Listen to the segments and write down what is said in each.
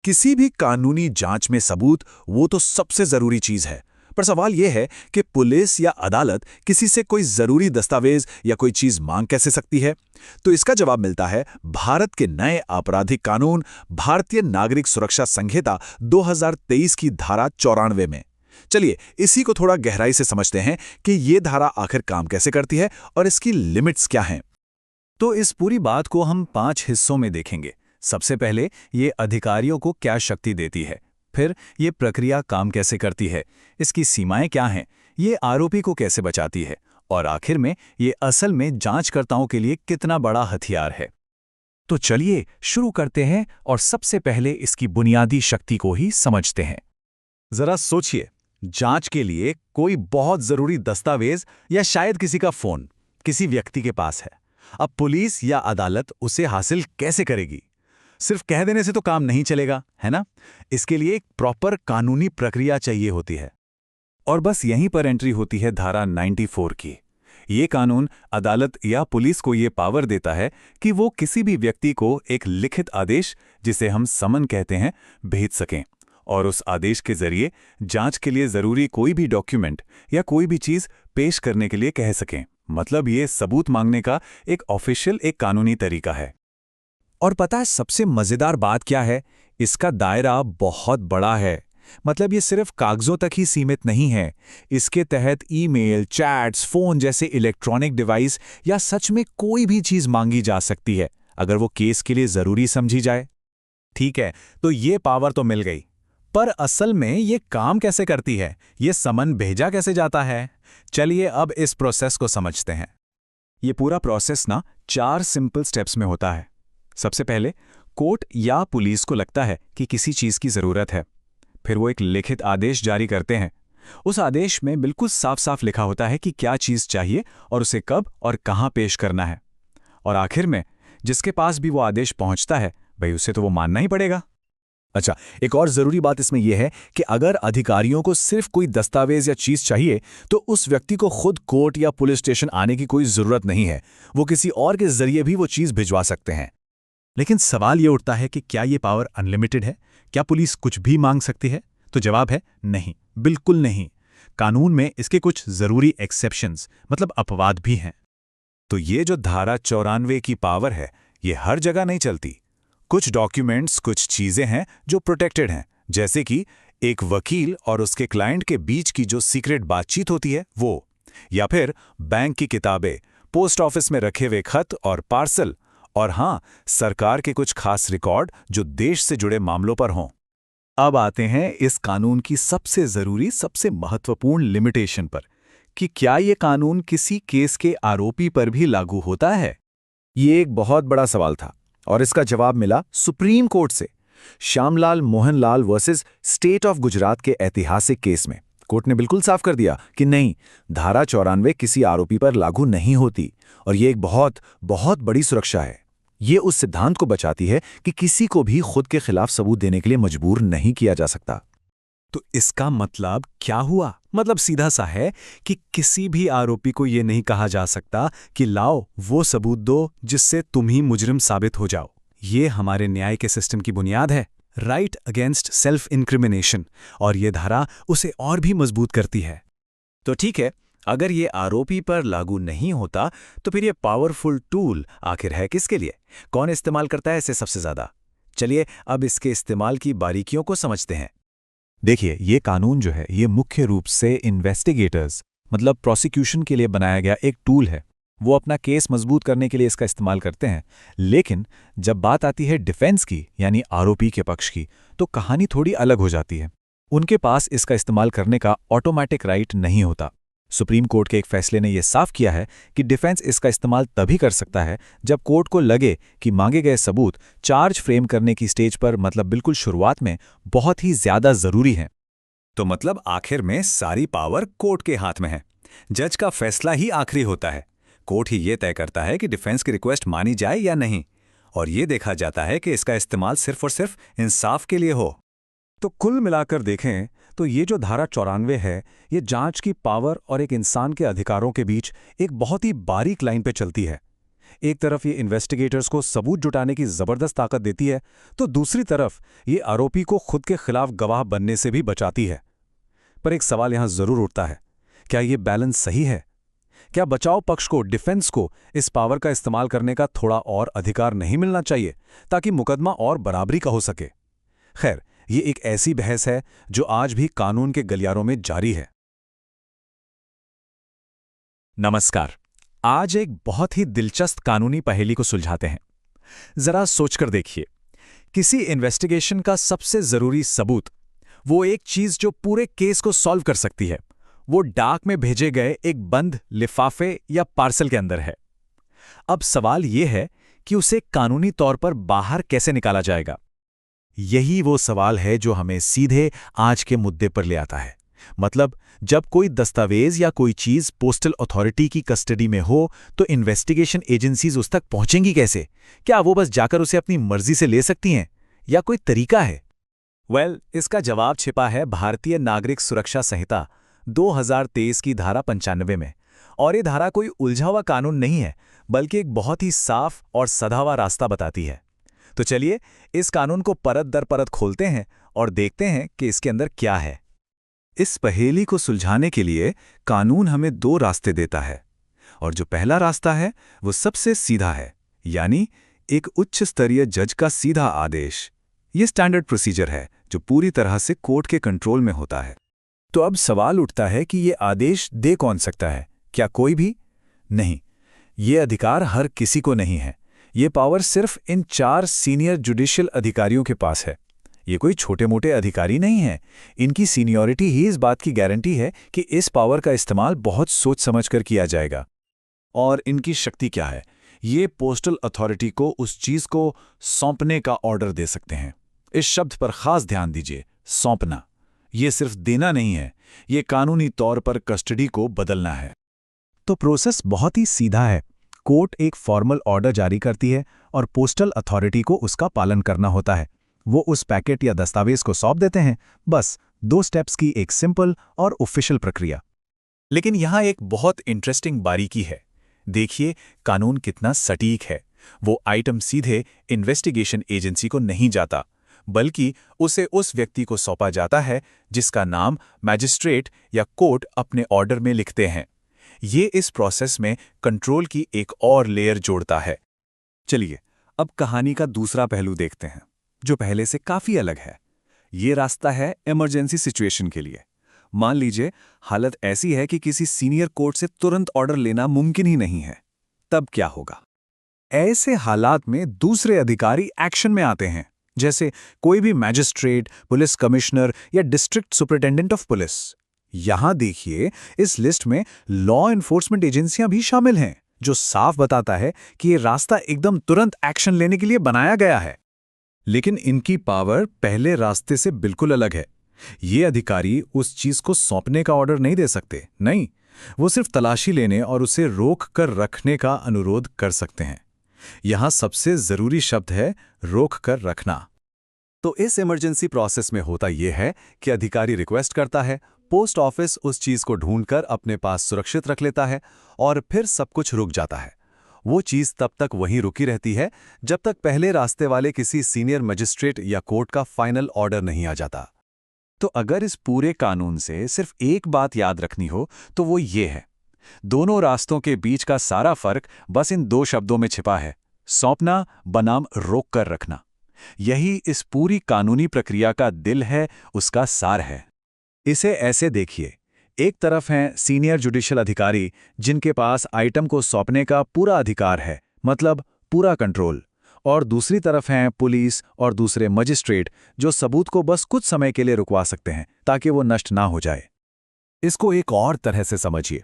किसी भी कानूनी जांच में सबूत वो तो सबसे जरूरी चीज है। पर सवाल यह है कि पुलिस या अदालत किसी से कोई जरूरी दस्तावेज या कोई चीज मांग कैसे सकती है। तो इसका जवाब मिलता है भारत के नए आपराधिक कानून भारतीय नागरिक सुरक्षा संहिता 2023 की धारा 94 में। चलिए इसी को थोड़ा गहराई से समझते हैं कि ये धारा आखिर काम कैसे करती है और इसकी लिमिट्स क्या हैं। तो इस पूरी बात को हम 5 हिस्सों में देखेंगे। सबसे पहले ये अधिकारियों को क्या शक्ति देती है, फिर ये प्रक्रिया काम कैसे करती है, इसकी सीमाएं क्या हैं, ये आरोपी को कैसे बचाती है, और आखिर में ये असल में जांचकर्ताओं के लिए कितना बड़ा हथियार है। तो चलिए शुरू करते हैं और सबसे पहले इसकी बुनियादी शक्ति को ही समझते हैं। जरा सोचिए, जांच के लिए कोई बहुत जरूरी दस्तावेज या शायद किसी का फोन किसी व्यक्ति के पास है। अब पुलिस या अदालत उसे हासिल कैसे करेगी? सिर्फ कह देने से तो काम नहीं चलेगा, है ना? इसके लिए एक प्रॉपर कानूनी प्रक्रिया चाहिए होती है। और बस यहीं पर एंट्री होती है धारा 94 की। ये कानून अदालत या पुलिस को ये पावर देता है कि वो किसी भी व्यक्ति को एक लिखित आदेश, जिसे हम समन कहते हैं, भेज सकें और उस आदेश के जरिए जांच के लिए जरूरी कोई भी डॉक्यूमेंट या कोई भी चीज पेश करने के लिए कह सकें। मतलब ये सबूत मांगने का एक ऑफिशियल, एक कानूनी तरीका है। और पता है सबसे मजेदार बात क्या है? इसका दायरा बहुत बड़ा है। मतलब ये सिर्फ कागजों तक ही सीमित नहीं है। इसके तहत ईमेल, चैट्स, फोन जैसे इलेक्ट्रॉनिक डिवाइस या सच में कोई भी चीज मांगी जा सकती है, अगर वो केस के लिए जरूरी समझी जाए। ठीक है, तो ये पावर तो मिल गई, पर असल में ये काम कैसे करती है? ये समन भेजा कैसे जाता है? चलिए अब इस प्रोसेस को समझते हैं। ये पूरा प्रोसेस ना 4 सिंपल स्टेप्स में होता है। सबसे पहले कोर्ट या पुलिस को लगता है कि किसी चीज की जरूरत है। फिर वो एक लिखित आदेश जारी करते हैं। उस आदेश में बिल्कुल साफ साफ लिखा होता है कि क्या चीज चाहिए और उसे कब और कहां पेश करना है। और आखिर में जिसके पास भी वो आदेश पहुंचता है, भाई उसे तो वो मानना ही पड़ेगा। अच्छा, एक और जरूरी बात इसमें यह है कि अगर अधिकारियों को सिर्फ कोई दस्तावेज या चीज चाहिए तो उस व्यक्ति को खुद कोर्ट या पुलिस स्टेशन आने की कोई जरूरत नहीं है। वो किसी और के जरिए भी वो चीज भिजवा सकते हैं। लेकिन सवाल ये उठता है कि क्या ये पावर अनलिमिटेड है? क्या पुलिस कुछ भी मांग सकती है? तो जवाब है नहीं, बिल्कुल नहीं। कानून में इसके कुछ जरूरी एक्सेप्शंस, मतलब अपवाद भी हैं। तो ये जो धारा 94 की पावर है, ये हर जगह नहीं चलती। कुछ डॉक्यूमेंट्स, कुछ चीजें हैं जो प्रोटेक्टेड हैं, जैसे कि एक वकील और उसके क्लाइंट के बीच की जो सीक्रेट बातचीत होती है वो, या फिर बैंक की किताबें, पोस्ट ऑफिस में रखे हुए खत और पार्सल, और हाँ, सरकार के कुछ खास रिकॉर्ड जो देश से जुड़े मामलों पर हों। अब आते हैं इस कानून की सबसे जरूरी, सबसे महत्वपूर्ण लिमिटेशन पर कि क्या ये कानून किसी केस के आरोपी पर भी लागू होता है? ये एक बहुत बड़ा सवाल था और इसका जवाब मिला सुप्रीम कोर्ट से। Shyamlal Mohanlal versus state of Gujarat के ऐतिहासिक केस में कोर्ट ने बिल्कुल साफ कर दिया कि नहीं, धारा 94 किसी आरोपी पर लागू नहीं होती। और ये एक बहुत बहुत बड़ी सुरक्षा है। ये उस सिद्धांत को बचाती है कि किसी को भी खुद के खिलाफ सबूत देने के लिए मजबूर नहीं किया जा सकता। तो इसका मतलब क्या हुआ? मतलब सीधा सा है कि किसी भी आरोपी को यह नहीं कहा जा सकता कि लाओ वो सबूत दो जिससे तुम ही मुजरिम साबित हो जाओ। ये हमारे न्याय के सिस्टम की बुनियाद है, राइट अगेंस्ट सेल्फ इंक्रिमिनेशन, और ये धारा उसे और भी मजबूत करती है। तो ठीक है, अगर ये आरोपी पर लागू नहीं होता तो फिर ये पावरफुल टूल आखिर है किसके लिए? कौन इस्तेमाल करता है इसे सबसे ज्यादा? चलिए अब इसके इस्तेमाल की बारीकियों को समझते हैं। देखिए, ये कानून जो है ये मुख्य रूप से इन्वेस्टिगेटर्स, मतलब प्रोसिक्यूशन के लिए बनाया गया एक टूल है। वो अपना केस मजबूत करने के लिए इसका इस्तेमाल करते हैं। लेकिन जब बात आती है डिफेंस की, यानी आरोपी के पक्ष की, तो कहानी थोड़ी अलग हो जाती है। उनके पास इसका इस्तेमाल करने का ऑटोमेटिक राइट नहीं होता। सुप्रीम कोर्ट के एक फैसले ने यह साफ किया है कि डिफेंस इसका इस्तेमाल तभी कर सकता है जब कोर्ट को लगे कि मांगे गए सबूत चार्ज फ्रेम करने की स्टेज पर, मतलब बिल्कुल शुरुआत में, बहुत ही ज्यादा जरूरी हैं। तो मतलब आखिर में सारी पावर कोर्ट के हाथ में है। जज का फैसला ही आखिरी होता है। कोर्ट ही ये तय करता है कि डिफेंस की रिक्वेस्ट मानी जाए या नहीं, और ये देखा जाता है कि इसका इस्तेमाल सिर्फ और सिर्फ इंसाफ के लिए हो। तो कुल मिलाकर देखें तो ये जो धारा 94 है, ये जांच की पावर और एक इंसान के अधिकारों के बीच एक बहुत ही बारीक लाइन पे चलती है। एक तरफ ये इन्वेस्टिगेटर्स को सबूत जुटाने की जबरदस्त ताकत देती है, तो दूसरी तरफ ये आरोपी को खुद के खिलाफ गवाह बनने से भी बचाती है। पर एक सवाल यहां जरूर उठता है, क्या ये बैलेंस सही है? क्या बचाव पक्ष को, डिफेंस को इस पावर का इस्तेमाल करने का थोड़ा और अधिकार नहीं मिलना चाहिए ताकि मुकदमा और बराबरी का हो सके? खैर, ये एक ऐसी बहस है जो आज भी कानून के गलियारों में जारी है। नमस्कार। आज एक बहुत ही दिलचस्प कानूनी पहेली को सुलझाते हैं। जरा सोचकर देखिए, किसी इन्वेस्टिगेशन का सबसे जरूरी सबूत, वो एक चीज जो पूरे केस को सॉल्व कर सकती है, वो डाक में भेजे गए एक बंद लिफाफे या पार्सल के अंदर है। अब सवाल यह है कि उसे कानूनी तौर पर बाहर कैसे निकाला जाएगा। यही वो सवाल है जो हमें सीधे आज के मुद्दे पर ले आता है। मतलब, जब कोई दस्तावेज या कोई चीज पोस्टल अथॉरिटी की कस्टडी में हो, तो इन्वेस्टिगेशन एजेंसीज उस तक पहुंचेंगी कैसे? क्या वो बस जाकर उसे अपनी मर्जी से ले सकती हैं, या कोई तरीका है? इसका जवाब छिपा है भारतीय नागरिक सुरक्षा संहिता 2023 की धारा 95 में। और ये धारा कोई उलझा हुआ कानून नहीं है, बल्कि एक बहुत ही साफ और सधा हुआ रास्ता बताती है। तो चलिए इस कानून को परत दर परत खोलते हैं और देखते हैं कि इसके अंदर क्या है। इस पहेली को सुलझाने के लिए कानून हमें 2 रास्ते देता है, और जो पहला रास्ता है वो सबसे सीधा है, यानी एक उच्च स्तरीय जज का सीधा आदेश। ये स्टैंडर्ड प्रोसीजर है जो पूरी तरह से कोर्ट के कंट्रोल में होता है। तो अब सवाल उठता है कि ये आदेश दे कौन सकता है? क्या कोई भी? नहीं, ये अधिकार हर किसी को नहीं है। ये पावर सिर्फ इन 4 सीनियर जुडिशियल अधिकारियों के पास है। ये कोई छोटे मोटे अधिकारी नहीं है। इनकी सीनियरिटी ही इस बात की गारंटी है कि इस पावर का इस्तेमाल बहुत सोच समझकर किया जाएगा। और इनकी शक्ति क्या है? ये पोस्टल अथॉरिटी को उस चीज को सौंपने का ऑर्डर दे सकते हैं। इस शब्द पर खास ध्यान दीजिए, सौंपना। ये सिर्फ देना नहीं है, ये कानूनी तौर पर कस्टडी को बदलना है। तो प्रोसेस बहुत ही सीधा है। कोर्ट एक फॉर्मल ऑर्डर जारी करती है और पोस्टल अथॉरिटी को उसका पालन करना होता है। वो उस पैकेट या दस्तावेज को सौंप देते हैं। बस 2 स्टेप्स की एक सिंपल और ऑफिशियल प्रक्रिया। लेकिन यहां एक बहुत इंटरेस्टिंग बारीकी है। देखिए कानून कितना सटीक है। वो आइटम सीधे इन्वेस्टिगेशन एजेंसी को नहीं जाता, बल्कि उसे उस व्यक्ति को सौंपा जाता है जिसका नाम मैजिस्ट्रेट या कोर्ट अपने ऑर्डर में लिखते हैं। ये इस प्रोसेस में कंट्रोल की एक और लेयर जोड़ता है। चलिए अब कहानी का दूसरा पहलू देखते हैं, जो पहले से काफी अलग है। ये रास्ता है इमरजेंसी सिचुएशन के लिए। मान लीजिए हालत ऐसी है कि किसी सीनियर कोर्ट से तुरंत ऑर्डर लेना मुमकिन ही नहीं है। तब क्या होगा? ऐसे हालात में दूसरे अधिकारी एक्शन में आते हैं, जैसे कोई भी मैजिस्ट्रेट, पुलिस कमिश्नर या डिस्ट्रिक्ट सुपरिटेंडेंट ऑफ पुलिस। यहां देखिए, इस लिस्ट में लॉ एनफोर्समेंट एजेंसियां भी शामिल हैं, जो साफ बताता है कि ये रास्ता एकदम तुरंत एक्शन लेने के लिए बनाया गया है। लेकिन इनकी पावर पहले रास्ते से बिल्कुल अलग है। ये अधिकारी उस चीज को सौंपने का ऑर्डर नहीं दे सकते। नहीं, वो सिर्फ तलाशी लेने और उसे रोक कर रखने का अनुरोध कर सकते हैं। यहां सबसे जरूरी शब्द है रोक कर रखना। तो इस इमरजेंसी प्रोसेस में होता यह है कि अधिकारी रिक्वेस्ट करता है, पोस्ट ऑफिस उस चीज को ढूंढकर अपने पास सुरक्षित रख लेता है और फिर सब कुछ रुक जाता है। वो चीज तब तक वहीं रुकी रहती है जब तक पहले रास्ते वाले किसी सीनियर मजिस्ट्रेट या कोर्ट का फाइनल ऑर्डर नहीं आ जाता। तो अगर इस पूरे कानून से सिर्फ एक बात याद रखनी हो तो वो ये है, दोनों रास्तों के बीच का सारा फर्क बस इन 2 शब्दों में छिपा है, सौंपना बनाम रोक कर रखना। यही इस पूरी कानूनी प्रक्रिया का दिल है, उसका सार है। इसे ऐसे देखिए, एक तरफ हैं सीनियर जुडिशियल अधिकारी जिनके पास आइटम को सौंपने का पूरा अधिकार है, मतलब पूरा कंट्रोल, और दूसरी तरफ हैं पुलिस और दूसरे मजिस्ट्रेट जो सबूत को बस कुछ समय के लिए रुकवा सकते हैं ताकि वो नष्ट ना हो जाए। इसको एक और तरह से समझिए,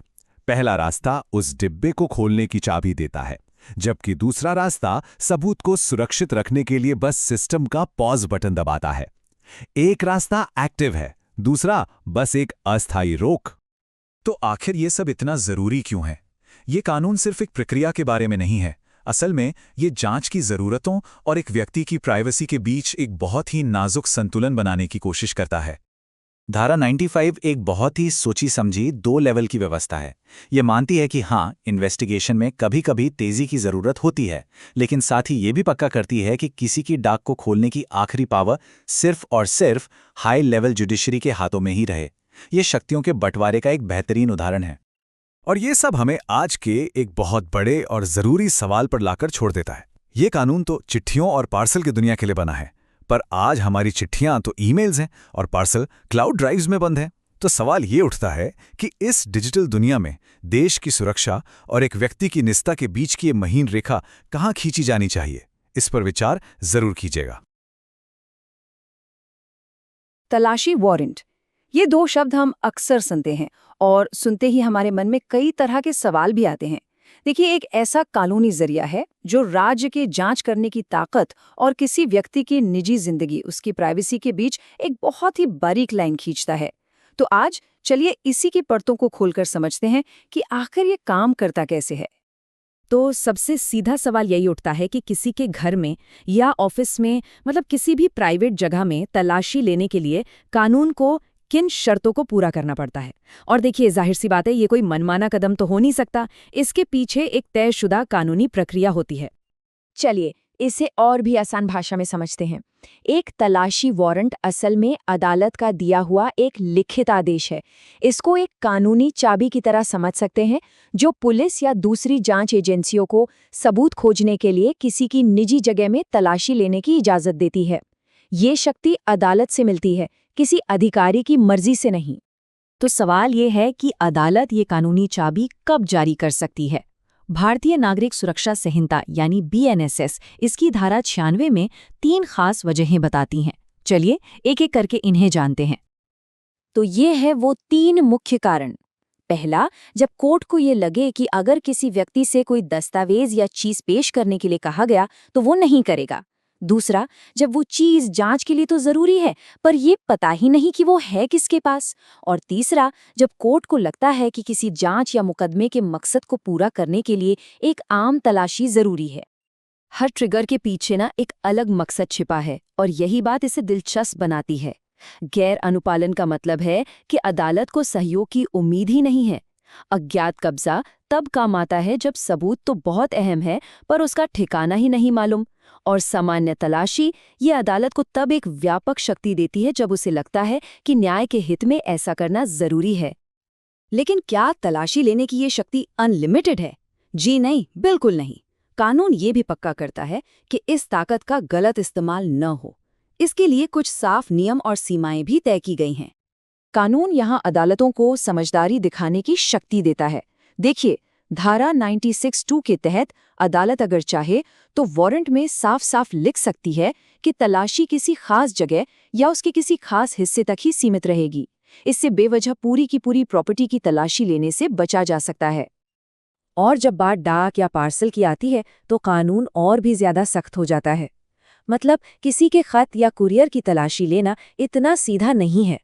पहला रास्ता उस डिब्बे को खोलने की चाबी देता है, जबकि दूसरा रास्ता सबूत को सुरक्षित रखने के लिए बस सिस्टम का पॉज बटन दबाता है। एक रास्ता एक्टिव है, दूसरा बस एक अस्थायी रोक। तो आखिर ये सब इतना जरूरी क्यों है? ये कानून सिर्फ एक प्रक्रिया के बारे में नहीं है। असल में ये जांच की जरूरतों और एक व्यक्ति की प्राइवेसी के बीच एक बहुत ही नाजुक संतुलन बनाने की कोशिश करता है। धारा 95 एक बहुत ही सोची समझी 2 लेवल की व्यवस्था है। ये मानती है कि हाँ, इन्वेस्टिगेशन में कभी-कभी तेजी की जरूरत होती है, लेकिन साथ ही ये भी पक्का करती है कि किसी की डाक को खोलने की आखिरी पावर सिर्फ और सिर्फ हाई लेवल जुडिशरी के हाथों में ही रहे। ये शक्तियों के बंटवारे का एक बेहतरीन उदाहरण है। और ये सब हमें आज के एक बहुत बड़े और जरूरी सवाल पर लाकर छोड़ देता है। ये कानून तो चिट्ठियों और पार्सल की दुनिया के लिए बना है, पर आज हमारी चिट्ठियां तो ईमेल्स हैं और पार्सल क्लाउड ड्राइव्स में बंद हैं। तो सवाल ये उठता है कि इस डिजिटल दुनिया में देश की सुरक्षा और एक व्यक्ति की निजता के बीच की ये महीन रेखा कहाँ खींची जानी चाहिए? इस पर विचार जरूर कीजिएगा। तलाशी वारंट, ये 2 शब्द हम अक्सर सुनते हैं और सुनते ही हमारे मन में कई तरह के सवाल भी आते हैं। देखिए, एक ऐसा कानूनी जरिया है जो राज्य की जांच करने की ताकत और किसी व्यक्ति की निजी जिंदगी, उसकी प्राइवेसी के बीच एक बहुत ही बारीक लाइन खींचता है। तो आज चलिए इसी की परतों को खोलकर समझते हैं कि आखिर ये काम करता कैसे है। तो सबसे सीधा सवाल यही उठता है कि किसी के घर में या ऑफिस में, मतलब किसी भी प्राइवेट जगह में तलाशी लेने के लिए कानून को किन शर्तों को पूरा करना पड़ता है। और देखिए, जाहिर सी बात है, ये कोई मनमाना कदम तो हो नहीं सकता। इसके पीछे एक तयशुदा कानूनी प्रक्रिया होती है। चलिए इसे और भी आसान भाषा में समझते हैं। एक तलाशी वारंट असल में अदालत का दिया हुआ एक लिखित आदेश है। इसको एक कानूनी चाबी की तरह समझ सकते हैं, जो पुलिस या दूसरी जांच एजेंसियों को सबूत खोजने के लिए किसी की निजी जगह में तलाशी लेने की इजाजत देती है। ये शक्ति अदालत से मिलती है, किसी अधिकारी की मर्जी से नहीं। तो सवाल ये है कि अदालत ये कानूनी चाबी कब जारी कर सकती है? भारतीय नागरिक सुरक्षा संहिता यानी BNSS इसकी धारा 96 में 3 खास वजहें बताती हैं। चलिए एक एक करके इन्हें जानते हैं। तो ये है वो 3 मुख्य कारण। पहला, जब कोर्ट को ये लगे कि अगर किसी व्यक्ति से कोई दस्तावेज या चीज पेश करने के लिए कहा गया तो वो नहीं करेगा। दूसरा, जब वो चीज जांच के लिए तो जरूरी है, पर ये पता ही नहीं कि वो है किसके पास। और तीसरा, जब कोर्ट को लगता है कि किसी जांच या मुकदमे के मकसद को पूरा करने के लिए एक आम तलाशी जरूरी है। हर ट्रिगर के पीछे ना एक अलग मकसद छिपा है और यही बात इसे दिलचस्प बनाती है। गैर अनुपालन का मतलब है कि अदालत को सहयोग की उम्मीद ही नहीं है। अज्ञात कब्जा तब काम आता है जब सबूत तो बहुत अहम है पर उसका ठिकाना ही नहीं मालूम। और सामान्य तलाशी ये अदालत को तब एक व्यापक शक्ति देती है जब उसे लगता है कि न्याय के हित में ऐसा करना जरूरी है। लेकिन क्या तलाशी लेने की ये शक्ति अनलिमिटेड है? जी नहीं, बिल्कुल नहीं। कानून ये भी पक्का करता है कि इस ताकत का गलत इस्तेमाल न हो। इसके लिए कुछ साफ नियम और सीमाएं भी तय की गई हैं। कानून यहाँ अदालतों को समझदारी दिखाने की शक्ति देता है। देखिए, धारा 96(2) के तहत अदालत अगर चाहे तो वारंट में साफ साफ लिख सकती है कि तलाशी किसी खास जगह या उसके किसी खास हिस्से तक ही सीमित रहेगी। इससे बेवजह पूरी की पूरी प्रॉपर्टी की तलाशी लेने से बचा जा सकता है। और जब बात डाक या पार्सल की आती है तो कानून और भी ज्यादा सख्त हो जाता है। मतलब किसी के खत या कुरियर की तलाशी लेना इतना सीधा नहीं है।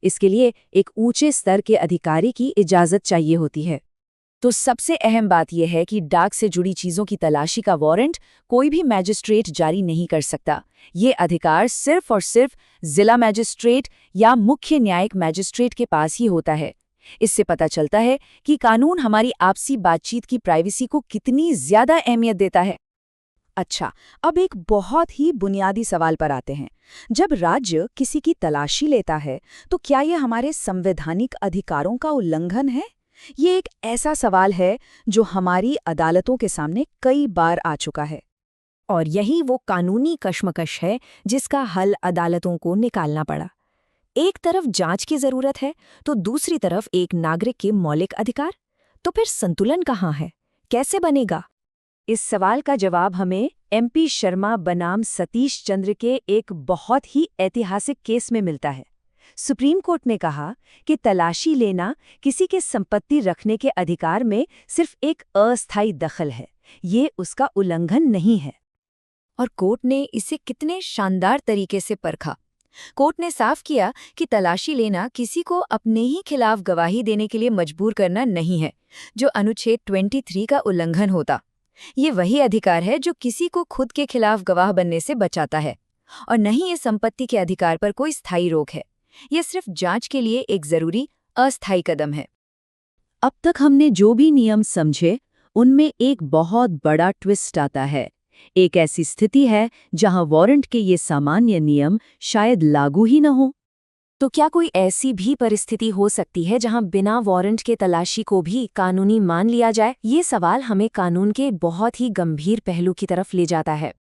इसके लिए एक ऊंचे स्तर के अधिकारी की इजाजत चाहिए होती है। तो सबसे अहम बात यह है कि डाक से जुड़ी चीजों की तलाशी का वारंट कोई भी मैजिस्ट्रेट जारी नहीं कर सकता। ये अधिकार सिर्फ और सिर्फ जिला मैजिस्ट्रेट या मुख्य न्यायिक मैजिस्ट्रेट के पास ही होता है। इससे पता चलता है कि कानून हमारी आपसी बातचीत की प्राइवेसी को कितनी ज्यादा अहमियत देता है। अच्छा, अब एक बहुत ही बुनियादी सवाल पर आते हैं। जब राज्य किसी की तलाशी लेता है तो क्या ये हमारे संवैधानिक अधिकारों का उल्लंघन है? ये एक ऐसा सवाल है जो हमारी अदालतों के सामने कई बार आ चुका है। और यही वो कानूनी कश्मकश है जिसका हल अदालतों को निकालना पड़ा। एक तरफ जांच की जरूरत है तो दूसरी तरफ एक नागरिक के मौलिक अधिकार। तो फिर संतुलन कहाँ है? कैसे बनेगा? इस सवाल का जवाब हमें MP शर्मा बनाम सतीश चंद्र के एक बहुत ही ऐतिहासिक केस में मिलता है। सुप्रीम कोर्ट ने कहा कि तलाशी लेना किसी के संपत्ति रखने के अधिकार में सिर्फ एक अस्थायी दखल है, ये उसका उल्लंघन नहीं है। और कोर्ट ने इसे कितने शानदार तरीके से परखा। कोर्ट ने साफ किया कि तलाशी लेना किसी को अपने ही खिलाफ गवाही देने के लिए मजबूर करना नहीं है, जो अनुच्छेद 23 का उल्लंघन होता। ये वही अधिकार है जो किसी को खुद के खिलाफ गवाह बनने से बचाता है, और नहीं ये संपत्ति के अधिकार पर कोई स्थायी रोक है। ये सिर्फ जांच के लिए एक जरूरी अस्थायी कदम है। अब तक हमने जो भी नियम समझे, उनमें एक बहुत बड़ा ट्विस्ट आता है। एक ऐसी स्थिति है जहां वारंट के ये सामान्य नियम शायद लागू ही न हो। तो क्या कोई ऐसी भी परिस्थिति हो सकती है जहां बिना वारंट के तलाशी को भी कानूनी मान लिया जाए? ये सवाल हमें कानून के बहुत ही गंभीर पहलू की तरफ ले जाता है।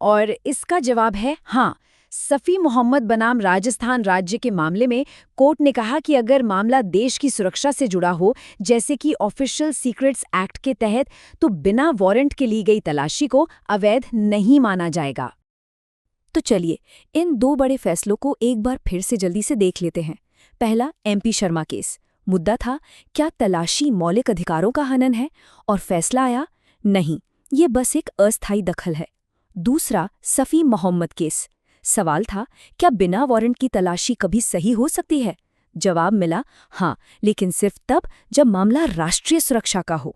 और इसका जवाब है हाँ। सफ़ी मोहम्मद बनाम राजस्थान राज्य के मामले में कोर्ट ने कहा कि अगर मामला देश की सुरक्षा से जुड़ा हो, जैसे कि ऑफिशियल सीक्रेट्स एक्ट के तहत, तो बिना वारंट के ली गई तलाशी को अवैध नहीं माना जाएगा। तो चलिए इन दो बड़े फैसलों को एक बार फिर से जल्दी से देख लेते हैं। पहला, MP शर्मा केस। मुद्दा था, क्या तलाशी मौलिक अधिकारों का हनन है? और फैसला आया, नहीं, ये बस एक अस्थायी दखल है। दूसरा, सफ़ी मोहम्मद केस। सवाल था, क्या बिना वारंट की तलाशी कभी सही हो सकती है? जवाब मिला, हाँ, लेकिन सिर्फ तब जब मामला राष्ट्रीय सुरक्षा का हो।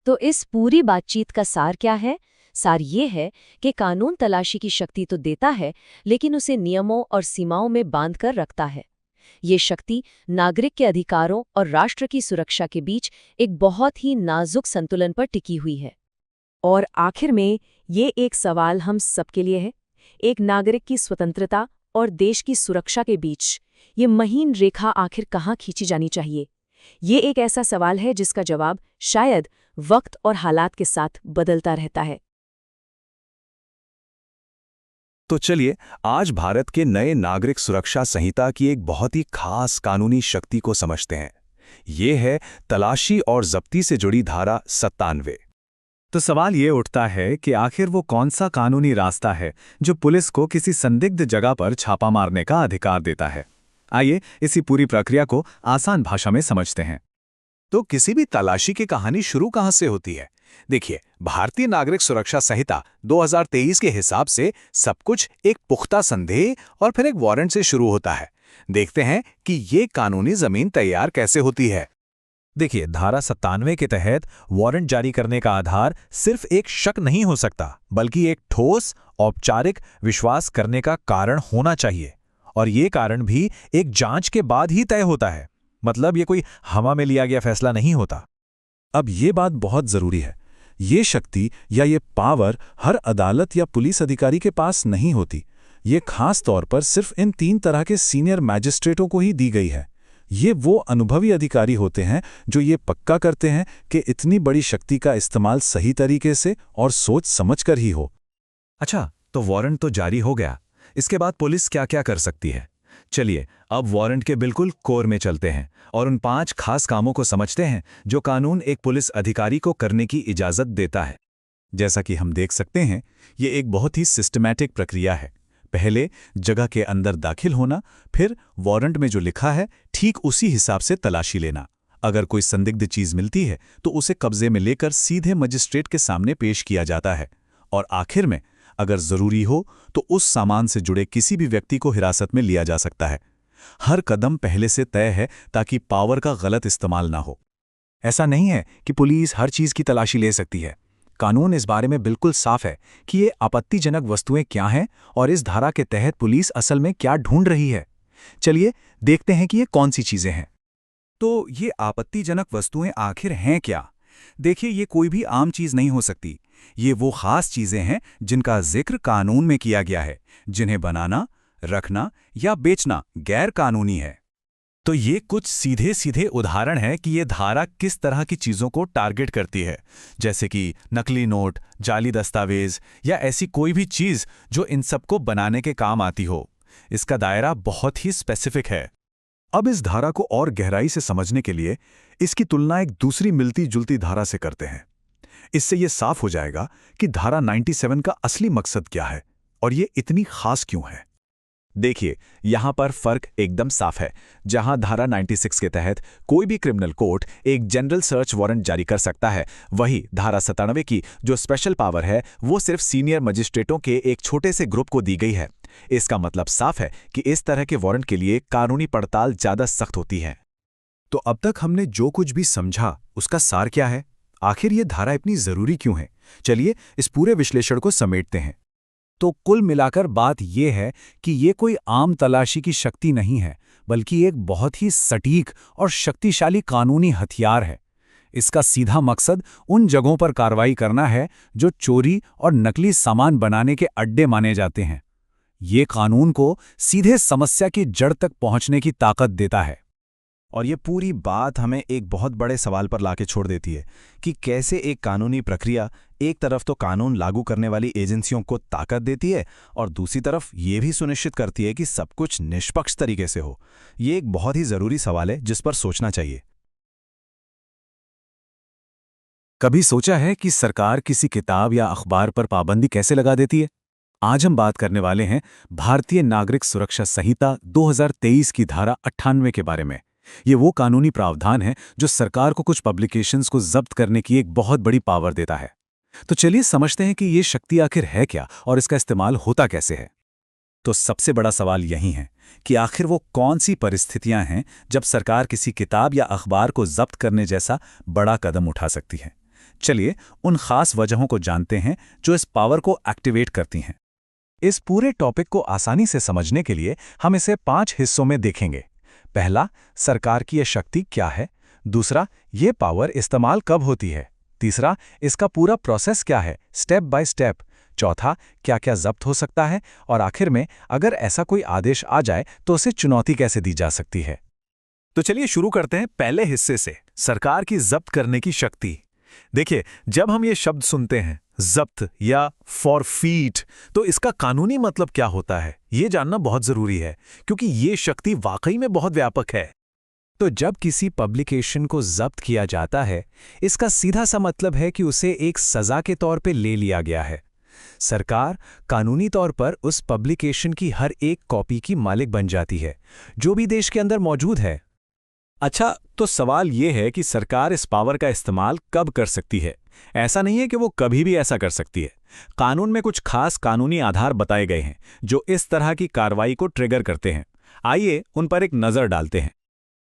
तो इस पूरी बातचीत का सार क्या है? सार ये है कि कानून तलाशी की शक्ति तो देता है, लेकिन उसे नियमों और सीमाओं में बांध कर रखता है। ये शक्ति नागरिक के अधिकारों और राष्ट्र की सुरक्षा के बीच एक बहुत ही नाजुक संतुलन पर टिकी हुई है। और आखिर में ये एक सवाल हम सबके लिए है, एक नागरिक की स्वतंत्रता और देश की सुरक्षा के बीच ये महीन रेखा आखिर कहाँ खींची जानी चाहिए? ये एक ऐसा सवाल है जिसका जवाब शायद वक्त और हालात के साथ बदलता रहता है। तो चलिए आज भारत के नए नागरिक सुरक्षा संहिता की एक बहुत ही खास कानूनी शक्ति को समझते हैं। ये है तलाशी और जब्ती से जुड़ी धारा 97। तो सवाल ये उठता है कि आखिर वो कौन सा कानूनी रास्ता है जो पुलिस को किसी संदिग्ध जगह पर छापा मारने का अधिकार देता है। आइए इसी पूरी प्रक्रिया को आसान भाषा में समझते हैं। तो किसी भी तलाशी की कहानी शुरू कहां से होती है? देखिए, भारतीय नागरिक सुरक्षा संहिता 2023 के हिसाब से सब कुछ एक पुख्ता संदेह और फिर एक वारंट से शुरू होता है। देखते हैं कि ये कानूनी जमीन तैयार कैसे होती है। देखिए, धारा 97 के तहत वारंट जारी करने का आधार सिर्फ एक शक नहीं हो सकता, बल्कि एक ठोस औपचारिक विश्वास करने का कारण होना चाहिए। और ये कारण भी एक जांच के बाद ही तय होता है। मतलब ये कोई हवा में लिया गया फैसला नहीं होता। अब ये बात बहुत जरूरी है, ये शक्ति या ये पावर हर अदालत या पुलिस अधिकारी के पास नहीं होती। ये खास तौर पर सिर्फ इन 3 तरह के सीनियर मैजिस्ट्रेटों को ही दी गई है। ये वो अनुभवी अधिकारी होते हैं जो ये पक्का करते हैं कि इतनी बड़ी शक्ति का इस्तेमाल सही तरीके से और सोच समझकर ही हो। अच्छा, तो वारंट तो जारी हो गया, इसके बाद पुलिस क्या क्या कर सकती है? चलिए अब वारंट के बिल्कुल कोर में चलते हैं और उन 5 खास कामों को समझते हैं जो कानून एक पुलिस अधिकारी को करने की इजाजत देता है। जैसा कि हम देख सकते हैं, ये एक बहुत ही सिस्टमैटिक प्रक्रिया है। पहले जगह के अंदर दाखिल होना, फिर वारंट में जो लिखा है ठीक उसी हिसाब से तलाशी लेना। अगर कोई संदिग्ध चीज मिलती है तो उसे कब्जे में लेकर सीधे मजिस्ट्रेट के सामने पेश किया जाता है। और आखिर में अगर जरूरी हो तो उस सामान से जुड़े किसी भी व्यक्ति को हिरासत में लिया जा सकता है। हर कदम पहले से तय है ताकि पावर का गलत इस्तेमाल ना हो। ऐसा नहीं है कि पुलिस हर चीज की तलाशी ले सकती है। कानून इस बारे में बिल्कुल साफ है कि ये आपत्तिजनक वस्तुएं क्या हैं और इस धारा के तहत पुलिस असल में क्या ढूंढ रही है। चलिए देखते हैं कि ये कौन सी चीजें हैं। तो ये आपत्तिजनक वस्तुएं आखिर हैं क्या? देखिए, ये कोई भी आम चीज नहीं हो सकती। ये वो खास चीजें हैं जिनका जिक्र कानून में किया गया है, जिन्हें बनाना, रखना या बेचना गैर कानूनी है। तो ये कुछ सीधे सीधे उदाहरण हैं कि ये धारा किस तरह की चीज़ों को टारगेट करती है, जैसे कि नकली नोट, जाली दस्तावेज या ऐसी कोई भी चीज़ जो इन सबको बनाने के काम आती हो। इसका दायरा बहुत ही स्पेसिफिक है। अब इस धारा को और गहराई से समझने के लिए इसकी तुलना एक दूसरी मिलती जुलती धारा से करते हैं। इससे ये साफ हो जाएगा कि धारा 97 का असली मकसद क्या है और ये इतनी खास क्यों है। देखिए, यहां पर फर्क एकदम साफ है। जहां धारा 96 के तहत कोई भी क्रिमिनल कोर्ट एक जनरल सर्च वारंट जारी कर सकता है, वही धारा 97 की जो स्पेशल पावर है वो सिर्फ सीनियर मजिस्ट्रेटों के एक छोटे से ग्रुप को दी गई है। इसका मतलब साफ है कि इस तरह के वारंट के लिए कानूनी पड़ताल ज्यादा सख्त होती है। तो अब तक हमने जो कुछ भी समझा उसका सार क्या है? आखिर ये धारा इतनी जरूरी क्यों है? चलिए इस पूरे विश्लेषण को समेटते हैं। तो कुल मिलाकर बात यह है कि ये कोई आम तलाशी की शक्ति नहीं है, बल्कि एक बहुत ही सटीक और शक्तिशाली कानूनी हथियार है। इसका सीधा मकसद उन जगहों पर कार्रवाई करना है जो चोरी और नकली सामान बनाने के अड्डे माने जाते हैं। ये कानून को सीधे समस्या की जड़ तक पहुंचने की ताकत देता है। और ये पूरी बात हमें एक बहुत बड़े सवाल पर लाके छोड़ देती है कि कैसे एक कानूनी प्रक्रिया एक तरफ तो कानून लागू करने वाली एजेंसियों को ताकत देती है और दूसरी तरफ ये भी सुनिश्चित करती है कि सब कुछ निष्पक्ष तरीके से हो। ये एक बहुत ही जरूरी सवाल है जिस पर सोचना चाहिए। कभी सोचा है कि सरकार किसी किताब या अखबार पर पाबंदी कैसे लगा देती है? आज हम बात करने वाले हैं भारतीय नागरिक सुरक्षा संहिता 2023 की धारा 98 के बारे में। ये वो कानूनी प्रावधान है जो सरकार को कुछ पब्लिकेशंस को जब्त करने की एक बहुत बड़ी पावर देता है। तो चलिए समझते हैं कि ये शक्ति आखिर है क्या और इसका इस्तेमाल होता कैसे है। तो सबसे बड़ा सवाल यही है कि आखिर वो कौन सी परिस्थितियां हैं जब सरकार किसी किताब या अखबार को जब्त करने जैसा बड़ा कदम उठा सकती है। चलिए उन खास वजहों को जानते हैं जो इस पावर को एक्टिवेट करती हैं। इस पूरे टॉपिक को आसानी से समझने के लिए हम इसे 5 हिस्सों में देखेंगे। पहला, सरकार की यह शक्ति क्या है। दूसरा, ये पावर इस्तेमाल कब होती है। तीसरा, इसका पूरा प्रोसेस क्या है, स्टेप बाय स्टेप। चौथा, क्या-क्या जब्त हो सकता है। और आखिर में, अगर ऐसा कोई आदेश आ जाए तो उसे चुनौती कैसे दी जा सकती है। तो चलिए शुरू करते हैं पहले हिस्से से, सरकार की जब्त करने की शक्ति। देखिए, जब हम ये शब्द सुनते हैं जब्त या फॉरफीट, तो इसका कानूनी मतलब क्या होता है ये जानना बहुत जरूरी है, क्योंकि ये शक्ति वाकई में बहुत व्यापक है। तो जब किसी पब्लिकेशन को जब्त किया जाता है, इसका सीधा सा मतलब है कि उसे एक सजा के तौर पे ले लिया गया है। सरकार कानूनी तौर पर उस पब्लिकेशन की हर एक कॉपी की मालिक बन जाती है, जो भी देश के अंदर मौजूद है। अच्छा, तो सवाल ये है कि सरकार इस पावर का इस्तेमाल कब कर सकती है। ऐसा नहीं है कि वो कभी भी ऐसा कर सकती है। कानून में कुछ खास कानूनी आधार बताए गए हैं जो इस तरह की कार्रवाई को ट्रिगर करते हैं। आइए उन पर एक नज़र डालते हैं।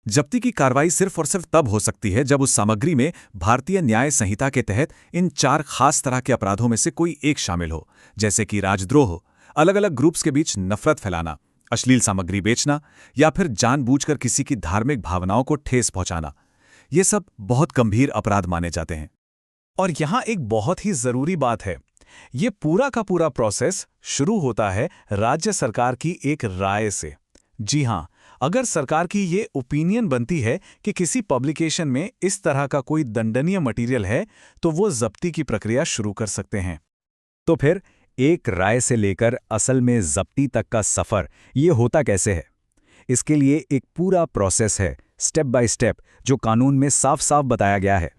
जब्ती की कार्रवाई सिर्फ और सिर्फ तब हो सकती है जब उस सामग्री में भारतीय न्याय संहिता के तहत इन 4 खास तरह के अपराधों में से कोई एक शामिल हो, जैसे कि राजद्रोह, अलग अलग ग्रुप्स के बीच नफरत फैलाना, अश्लील सामग्री बेचना या फिर जानबूझकर किसी की धार्मिक भावनाओं को ठेस पहुंचाना। ये सब बहुत गंभीर अपराध माने जाते हैं। और यहां एक बहुत ही जरूरी बात है, ये पूरा का पूरा प्रोसेस शुरू होता है राज्य सरकार की एक राय से। जी हां, अगर सरकार की ये ओपिनियन बनती है कि किसी पब्लिकेशन में इस तरह का कोई दंडनीय मटेरियल है, तो वो जब्ती की प्रक्रिया शुरू कर सकते हैं। तो फिर एक राय से लेकर असल में जब्ती तक का सफर ये होता कैसे है? इसके लिए एक पूरा प्रोसेस है, स्टेप बाय स्टेप, जो कानून में साफ साफ बताया गया है।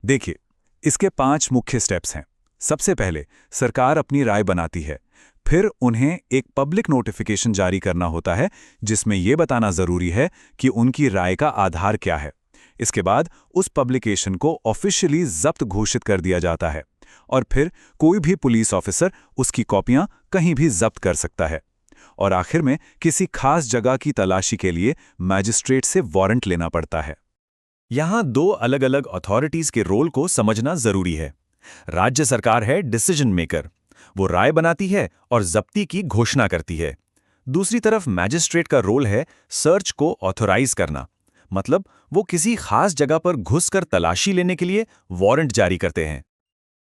देखिए, इसके 5 मुख्य स्टेप्स हैं। सबसे पहले सरकार अपनी राय बनाती है, फिर उन्हें एक पब्लिक नोटिफिकेशन जारी करना होता है जिसमें यह बताना जरूरी है कि उनकी राय का आधार क्या है। इसके बाद उस पब्लिकेशन को ऑफिशियली जब्त घोषित कर दिया जाता है और फिर कोई भी पुलिस ऑफिसर उसकी कॉपियां कहीं भी जब्त कर सकता है। और आखिर में किसी खास जगह की तलाशी के लिए मैजिस्ट्रेट से वारंट लेना पड़ता है। यहां 2 अलग अलग अथॉरिटीज के रोल को समझना जरूरी है। राज्य सरकार है डिसीजन मेकर, वो राय बनाती है और जब्ती की घोषणा करती है। दूसरी तरफ मैजिस्ट्रेट का रोल है सर्च को ऑथोराइज करना, मतलब वो किसी खास जगह पर घुसकर तलाशी लेने के लिए वारंट जारी करते हैं।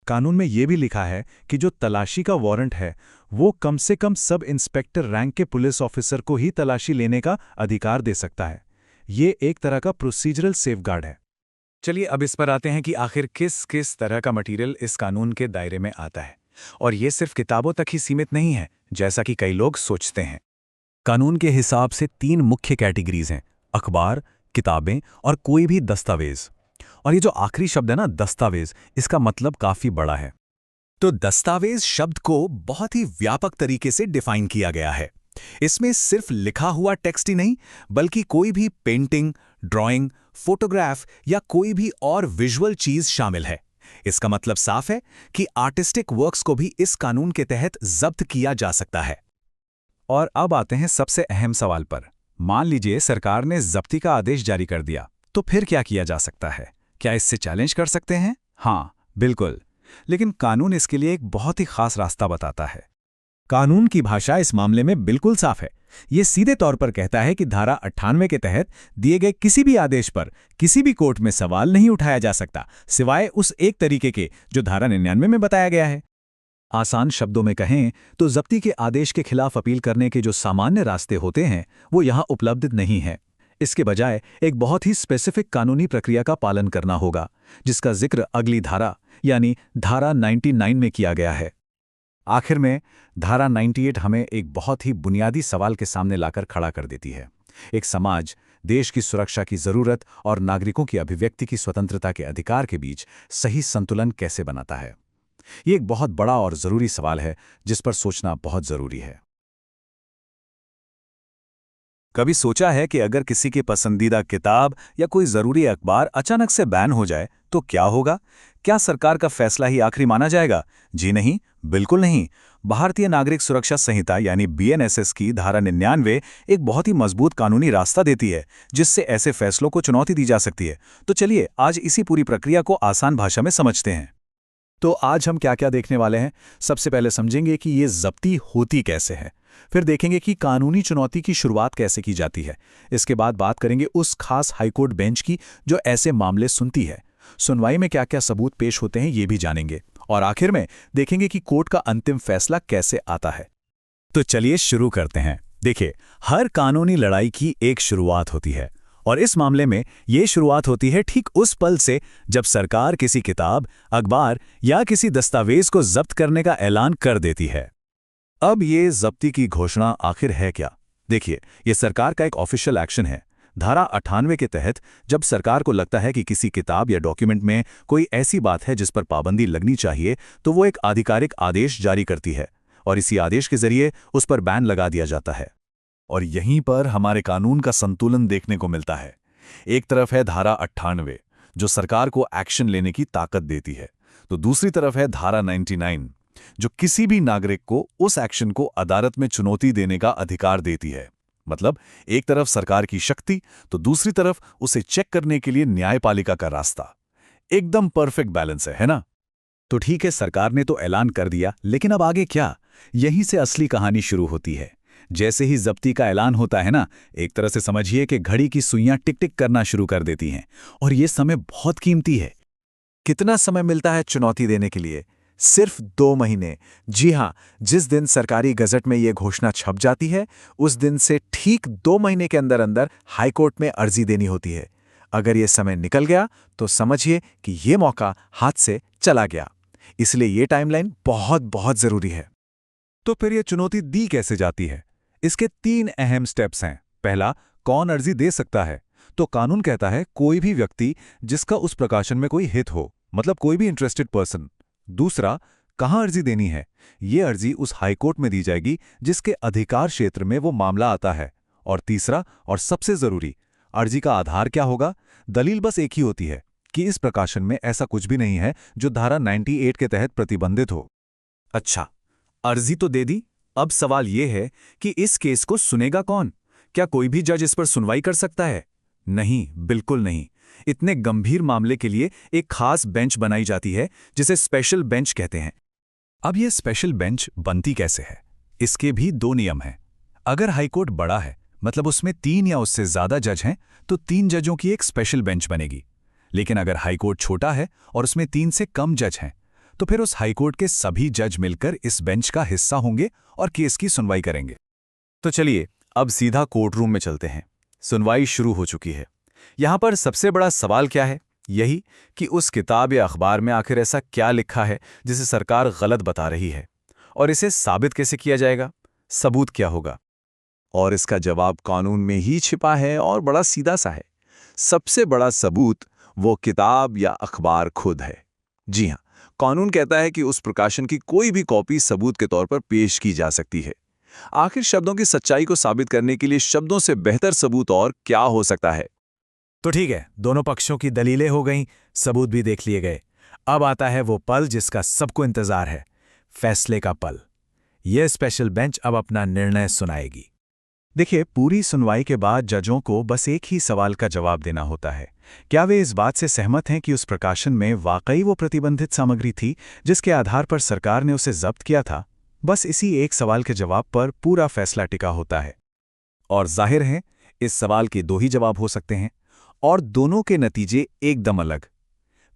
कानून में यह भी लिखा है कि जो तलाशी का वारंट है वो कम से कम सब इंस्पेक्टर रैंक के पुलिस ऑफिसर को ही तलाशी लेने का अधिकार दे सकता है। ये एक तरह का प्रोसीजरल सेफगार्ड है। चलिए अब इस पर आते हैं कि आखिर किस किस तरह का मटेरियल इस कानून के दायरे में आता है। और ये सिर्फ किताबों तक ही सीमित नहीं है, जैसा कि कई लोग सोचते हैं। कानून के हिसाब से 3 मुख्य कैटेगरीज हैं, अखबार, किताबें और कोई भी दस्तावेज। और ये जो आखिरी शब्द है ना, दस्तावेज, इसका मतलब काफी बड़ा है। तो दस्तावेज शब्द को बहुत ही व्यापक तरीके से डिफाइन किया गया है। इसमें सिर्फ लिखा हुआ टेक्स्ट ही नहीं, बल्कि कोई भी पेंटिंग, ड्राइंग, फोटोग्राफ या कोई भी और विजुअल चीज शामिल है। इसका मतलब साफ है कि आर्टिस्टिक वर्क्स को भी इस कानून के तहत जब्त किया जा सकता है। और अब आते हैं सबसे अहम सवाल पर। मान लीजिए सरकार ने जब्ती का आदेश जारी कर दिया, तो फिर क्या किया जा सकता है? क्या इससे चैलेंज कर सकते हैं? हाँ, बिल्कुल। लेकिन कानून इसके लिए एक बहुत ही खास रास्ता बताता है। कानून की भाषा इस मामले में बिल्कुल साफ है। ये सीधे तौर पर कहता है कि धारा 98 के तहत दिए गए किसी भी आदेश पर किसी भी कोर्ट में सवाल नहीं उठाया जा सकता, सिवाय उस एक तरीके के जो धारा 99 में बताया गया है। आसान शब्दों में कहें तो जब्ती के आदेश के खिलाफ अपील करने के जो सामान्य रास्ते होते हैं वो यहाँ उपलब्ध नहीं हैं। इसके बजाय एक बहुत ही स्पेसिफिक कानूनी प्रक्रिया का पालन करना होगा, जिसका जिक्र अगली धारा यानी धारा 99 में किया गया है। आखिर में धारा 98 हमें एक बहुत ही बुनियादी सवाल के सामने लाकर खड़ा कर देती है। एक समाज देश की सुरक्षा की जरूरत और नागरिकों की अभिव्यक्ति की स्वतंत्रता के अधिकार के बीच सही संतुलन कैसे बनाता है? ये एक बहुत बड़ा और जरूरी सवाल है जिस पर सोचना बहुत जरूरी है। कभी सोचा है कि अगर किसी की पसंदीदा किताब या कोई जरूरी अखबार अचानक से बैन हो जाए तो क्या होगा? क्या सरकार का फैसला ही आखिरी माना जाएगा? जी नहीं, बिल्कुल नहीं। भारतीय नागरिक सुरक्षा संहिता यानी BNSS की धारा 99 एक बहुत ही मजबूत कानूनी रास्ता देती है जिससे ऐसे फैसलों को चुनौती दी जा सकती है। तो चलिए आज इसी पूरी प्रक्रिया को आसान भाषा में समझते हैं। तो आज हम क्या क्या देखने वाले हैं? सबसे पहले समझेंगे कि ये जब्ती होती कैसे है, फिर देखेंगे कि कानूनी चुनौती की शुरुआत कैसे की जाती है। इसके बाद बात करेंगे उस खास हाईकोर्ट बेंच की जो ऐसे मामले सुनती है। सुनवाई में क्या क्या सबूत पेश होते हैं ये भी जानेंगे, और आखिर में देखेंगे कि कोर्ट का अंतिम फैसला कैसे आता है। तो चलिए शुरू करते हैं। देखिए, हर कानूनी लड़ाई की एक शुरुआत होती है, और इस मामले में ये शुरुआत होती है ठीक उस पल से जब सरकार किसी किताब, अखबार या किसी दस्तावेज को जब्त करने का ऐलान कर देती है। अब ये जब्ती की घोषणा आखिर है क्या? देखिए, ये सरकार का एक ऑफिशियल एक्शन है। धारा 98 के तहत जब सरकार को लगता है कि किसी किताब या डॉक्यूमेंट में कोई ऐसी बात है जिस पर पाबंदी लगनी चाहिए, तो वो एक आधिकारिक आदेश जारी करती है, और इसी आदेश के जरिए उस पर बैन लगा दिया जाता है। और यहीं पर हमारे कानून का संतुलन देखने को मिलता है। एक तरफ है धारा 98 जो सरकार को एक्शन लेने की ताकत देती है, तो दूसरी तरफ है धारा 99 जो किसी भी नागरिक को उस एक्शन को अदालत में चुनौती देने का अधिकार देती है। मतलब एक तरफ सरकार की शक्ति तो दूसरी तरफ उसे चेक करने के लिए न्यायपालिका का रास्ता। एकदम परफेक्ट बैलेंस है ना? तो ठीक है, सरकार ने तो ऐलान कर दिया, लेकिन अब आगे क्या? यहीं से असली कहानी शुरू होती है। जैसे ही जब्ती का ऐलान होता है ना, एक तरह से समझिए कि घड़ी की सुइयां टिक टिक करना शुरू कर देती हैं, और ये समय बहुत कीमती है। कितना समय मिलता है चुनौती देने के लिए? सिर्फ 2 महीने। जी हां, जिस दिन सरकारी गजट में ये घोषणा छप जाती है उस दिन से ठीक 2 महीने के अंदर अंदर हाईकोर्ट में अर्जी देनी होती है। अगर ये समय निकल गया तो समझिए कि ये मौका हाथ से चला गया। इसलिए ये टाइमलाइन बहुत बहुत जरूरी है। तो फिर ये चुनौती दी कैसे जाती है? इसके 3 अहम स्टेप्स हैं। पहला, कौन अर्जी दे सकता है? तो कानून कहता है कोई भी व्यक्ति जिसका उस प्रकाशन में कोई हित हो, मतलब कोई भी इंटरेस्टेड पर्सन। दूसरा, कहाँ अर्जी देनी है? ये अर्जी उस हाईकोर्ट में दी जाएगी जिसके अधिकार क्षेत्र में वो मामला आता है। और तीसरा और सबसे जरूरी, अर्जी का आधार क्या होगा? दलील बस एक ही होती है कि इस प्रकाशन में ऐसा कुछ भी नहीं है जो धारा 98 के तहत प्रतिबंधित हो। अच्छा, अर्जी तो दे दी, अब सवाल ये है कि इस केस को सुनेगा कौन? क्या कोई भी जज इस पर सुनवाई कर सकता है? नहीं, बिल्कुल नहीं। इतने गंभीर मामले के लिए एक खास बेंच बनाई जाती है जिसे स्पेशल बेंच कहते हैं। अब ये स्पेशल बेंच बनती कैसे है? इसके भी 2 नियम हैं। अगर हाईकोर्ट बड़ा है, मतलब उसमें 3 या उससे ज्यादा जज हैं, तो 3 जजों की एक स्पेशल बेंच बनेगी। लेकिन अगर हाईकोर्ट छोटा है और उसमें 3 से कम जज हैं, तो फिर उस हाईकोर्ट के सभी जज मिलकर इस बेंच का हिस्सा होंगे और केस की सुनवाई करेंगे। तो चलिए अब सीधा कोर्ट रूम में चलते हैं। सुनवाई शुरू हो चुकी है। यहां पर सबसे बड़ा सवाल क्या है? यही कि उस किताब या अखबार में आखिर ऐसा क्या लिखा है जिसे सरकार गलत बता रही है, और इसे साबित कैसे किया जाएगा? सबूत क्या होगा? और इसका जवाब कानून में ही छिपा है और बड़ा सीधा सा है। सबसे बड़ा सबूत वो किताब या अखबार खुद है। जी हां, कानून कहता है कि उस प्रकाशन की कोई भी कॉपी सबूत के तौर पर पेश की जा सकती है। आखिर शब्दों की सच्चाई को साबित करने के लिए शब्दों से बेहतर सबूत और क्या हो सकता है? तो ठीक है, दोनों पक्षों की दलीलें हो गईं, सबूत भी देख लिए गए। अब आता है वो पल जिसका सबको इंतजार है, फैसले का पल। यह स्पेशल बेंच अब अपना निर्णय सुनाएगी। देखिए, पूरी सुनवाई के बाद जजों को बस एक ही सवाल का जवाब देना होता है। क्या वे इस बात से सहमत हैं कि उस प्रकाशन में वाकई वो प्रतिबंधित सामग्री थी जिसके आधार पर सरकार ने उसे जब्त किया था? बस इसी एक सवाल के जवाब पर पूरा फैसला टिका होता है। और जाहिर है, इस सवाल के दो ही जवाब हो सकते हैं, और दोनों के नतीजे एकदम अलग।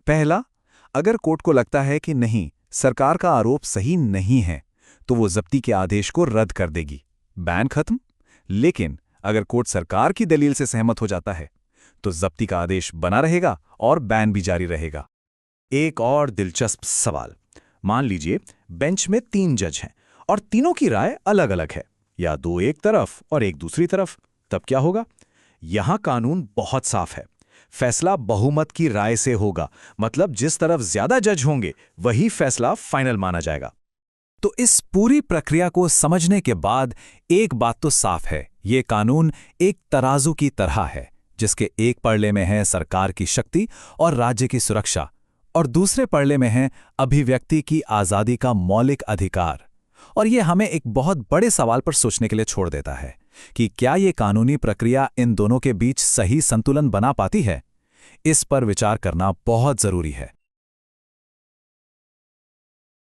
पहला, अगर कोर्ट को लगता है कि नहीं, सरकार का आरोप सही नहीं है, तो वो जब्ती के आदेश को रद्द कर देगी, बैन खत्म। लेकिन अगर कोर्ट सरकार की दलील से सहमत हो जाता है, तो जब्ती का आदेश बना रहेगा और बैन भी जारी रहेगा। एक और दिलचस्प सवाल, मान लीजिए बेंच में 3 जज हैं और तीनों की राय अलग अलग है, या 2 एक तरफ और एक दूसरी तरफ, तब क्या होगा? यहां कानून बहुत साफ है। फैसला बहुमत की राय से होगा, मतलब जिस तरफ ज्यादा जज होंगे वही फैसला फाइनल माना जाएगा। तो इस पूरी प्रक्रिया को समझने के बाद एक बात तो साफ है, ये कानून एक तराजू की तरह है, जिसके एक पड़ले में है सरकार की शक्ति और राज्य की सुरक्षा, और दूसरे पड़ले में है अभिव्यक्ति की आज़ादी का मौलिक अधिकार। और ये हमें एक बहुत बड़े सवाल पर सोचने के लिए छोड़ देता है कि क्या ये कानूनी प्रक्रिया इन दोनों के बीच सही संतुलन बना पाती है? इस पर विचार करना बहुत जरूरी है।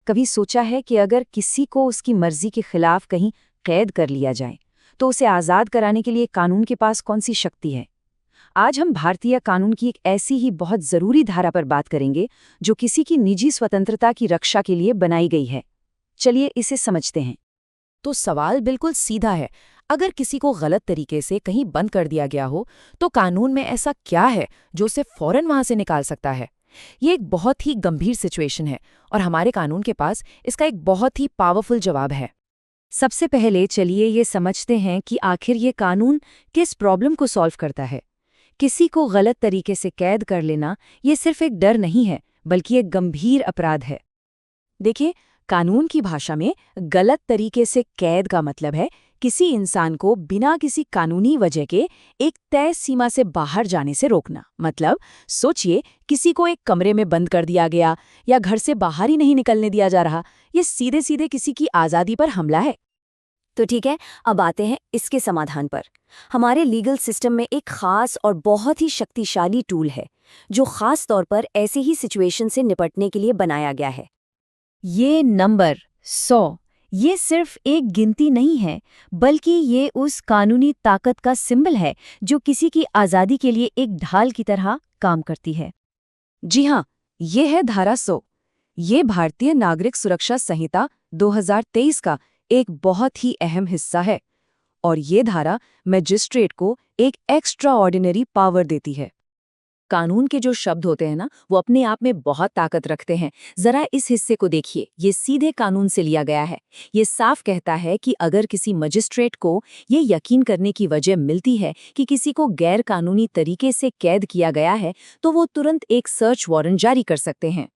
कभी सोचा है कि अगर किसी को उसकी मर्जी के खिलाफ कहीं कैद कर लिया जाए, तो उसे आज़ाद कराने के लिए कानून के पास कौन सी शक्ति है? आज हम भारतीय कानून की एक ऐसी ही बहुत ज़रूरी धारा पर बात करेंगे, जो किसी की निजी स्वतंत्रता की रक्षा के लिए बनाई गई है। चलिए इसे समझते हैं। तो सवाल बिल्कुल सीधा है। अगर किसी को गलत तरीके से कहीं बंद कर दिया गया हो, तो कानून में ऐसा क्या है जो उसे फौरन वहां से निकाल सकता है? ये एक बहुत ही गंभीर सिचुएशन है और हमारे कानून के पास इसका एक बहुत ही पावरफुल जवाब है। सबसे पहले चलिए ये समझते हैं कि आखिर ये कानून किस प्रॉब्लम को सॉल्व करता है। किसी को गलत तरीके से कैद कर लेना ये सिर्फ एक डर नहीं है, बल्कि एक गंभीर अपराध है। देखिए, कानून की भाषा में गलत तरीके से कैद का मतलब है किसी इंसान को बिना किसी कानूनी वजह के एक तय सीमा से बाहर जाने से रोकना। मतलब सोचिए, किसी को एक कमरे में बंद कर दिया गया या घर से बाहर ही नहीं निकलने दिया जा रहा। ये सीधे सीधे किसी की आज़ादी पर हमला है। तो ठीक है, अब आते हैं इसके समाधान पर। हमारे लीगल सिस्टम में एक खास और बहुत ही शक्तिशाली टूल है, जो खास तौर पर ऐसे ही सिचुएशन से निपटने के लिए बनाया गया है। ये नंबर 100 ये सिर्फ एक गिनती नहीं है, बल्कि ये उस कानूनी ताकत का सिंबल है जो किसी की आज़ादी के लिए एक ढाल की तरह काम करती है। जी हाँ, ये है धारा 100। ये भारतीय नागरिक सुरक्षा संहिता 2023 का एक बहुत ही अहम हिस्सा है, और ये धारा मजिस्ट्रेट को एक एक्स्ट्रा ऑर्डिनरी पावर देती है। कानून के जो शब्द होते हैं ना, वो अपने आप में बहुत ताकत रखते हैं। जरा इस हिस्से को देखिए, ये सीधे कानून से लिया गया है। ये साफ कहता है कि अगर किसी मजिस्ट्रेट को ये यकीन करने की वजह मिलती है कि किसी को गैर कानूनी तरीके से कैद किया गया है, तो वो तुरंत एक सर्च वारंट जारी कर सकते हैं।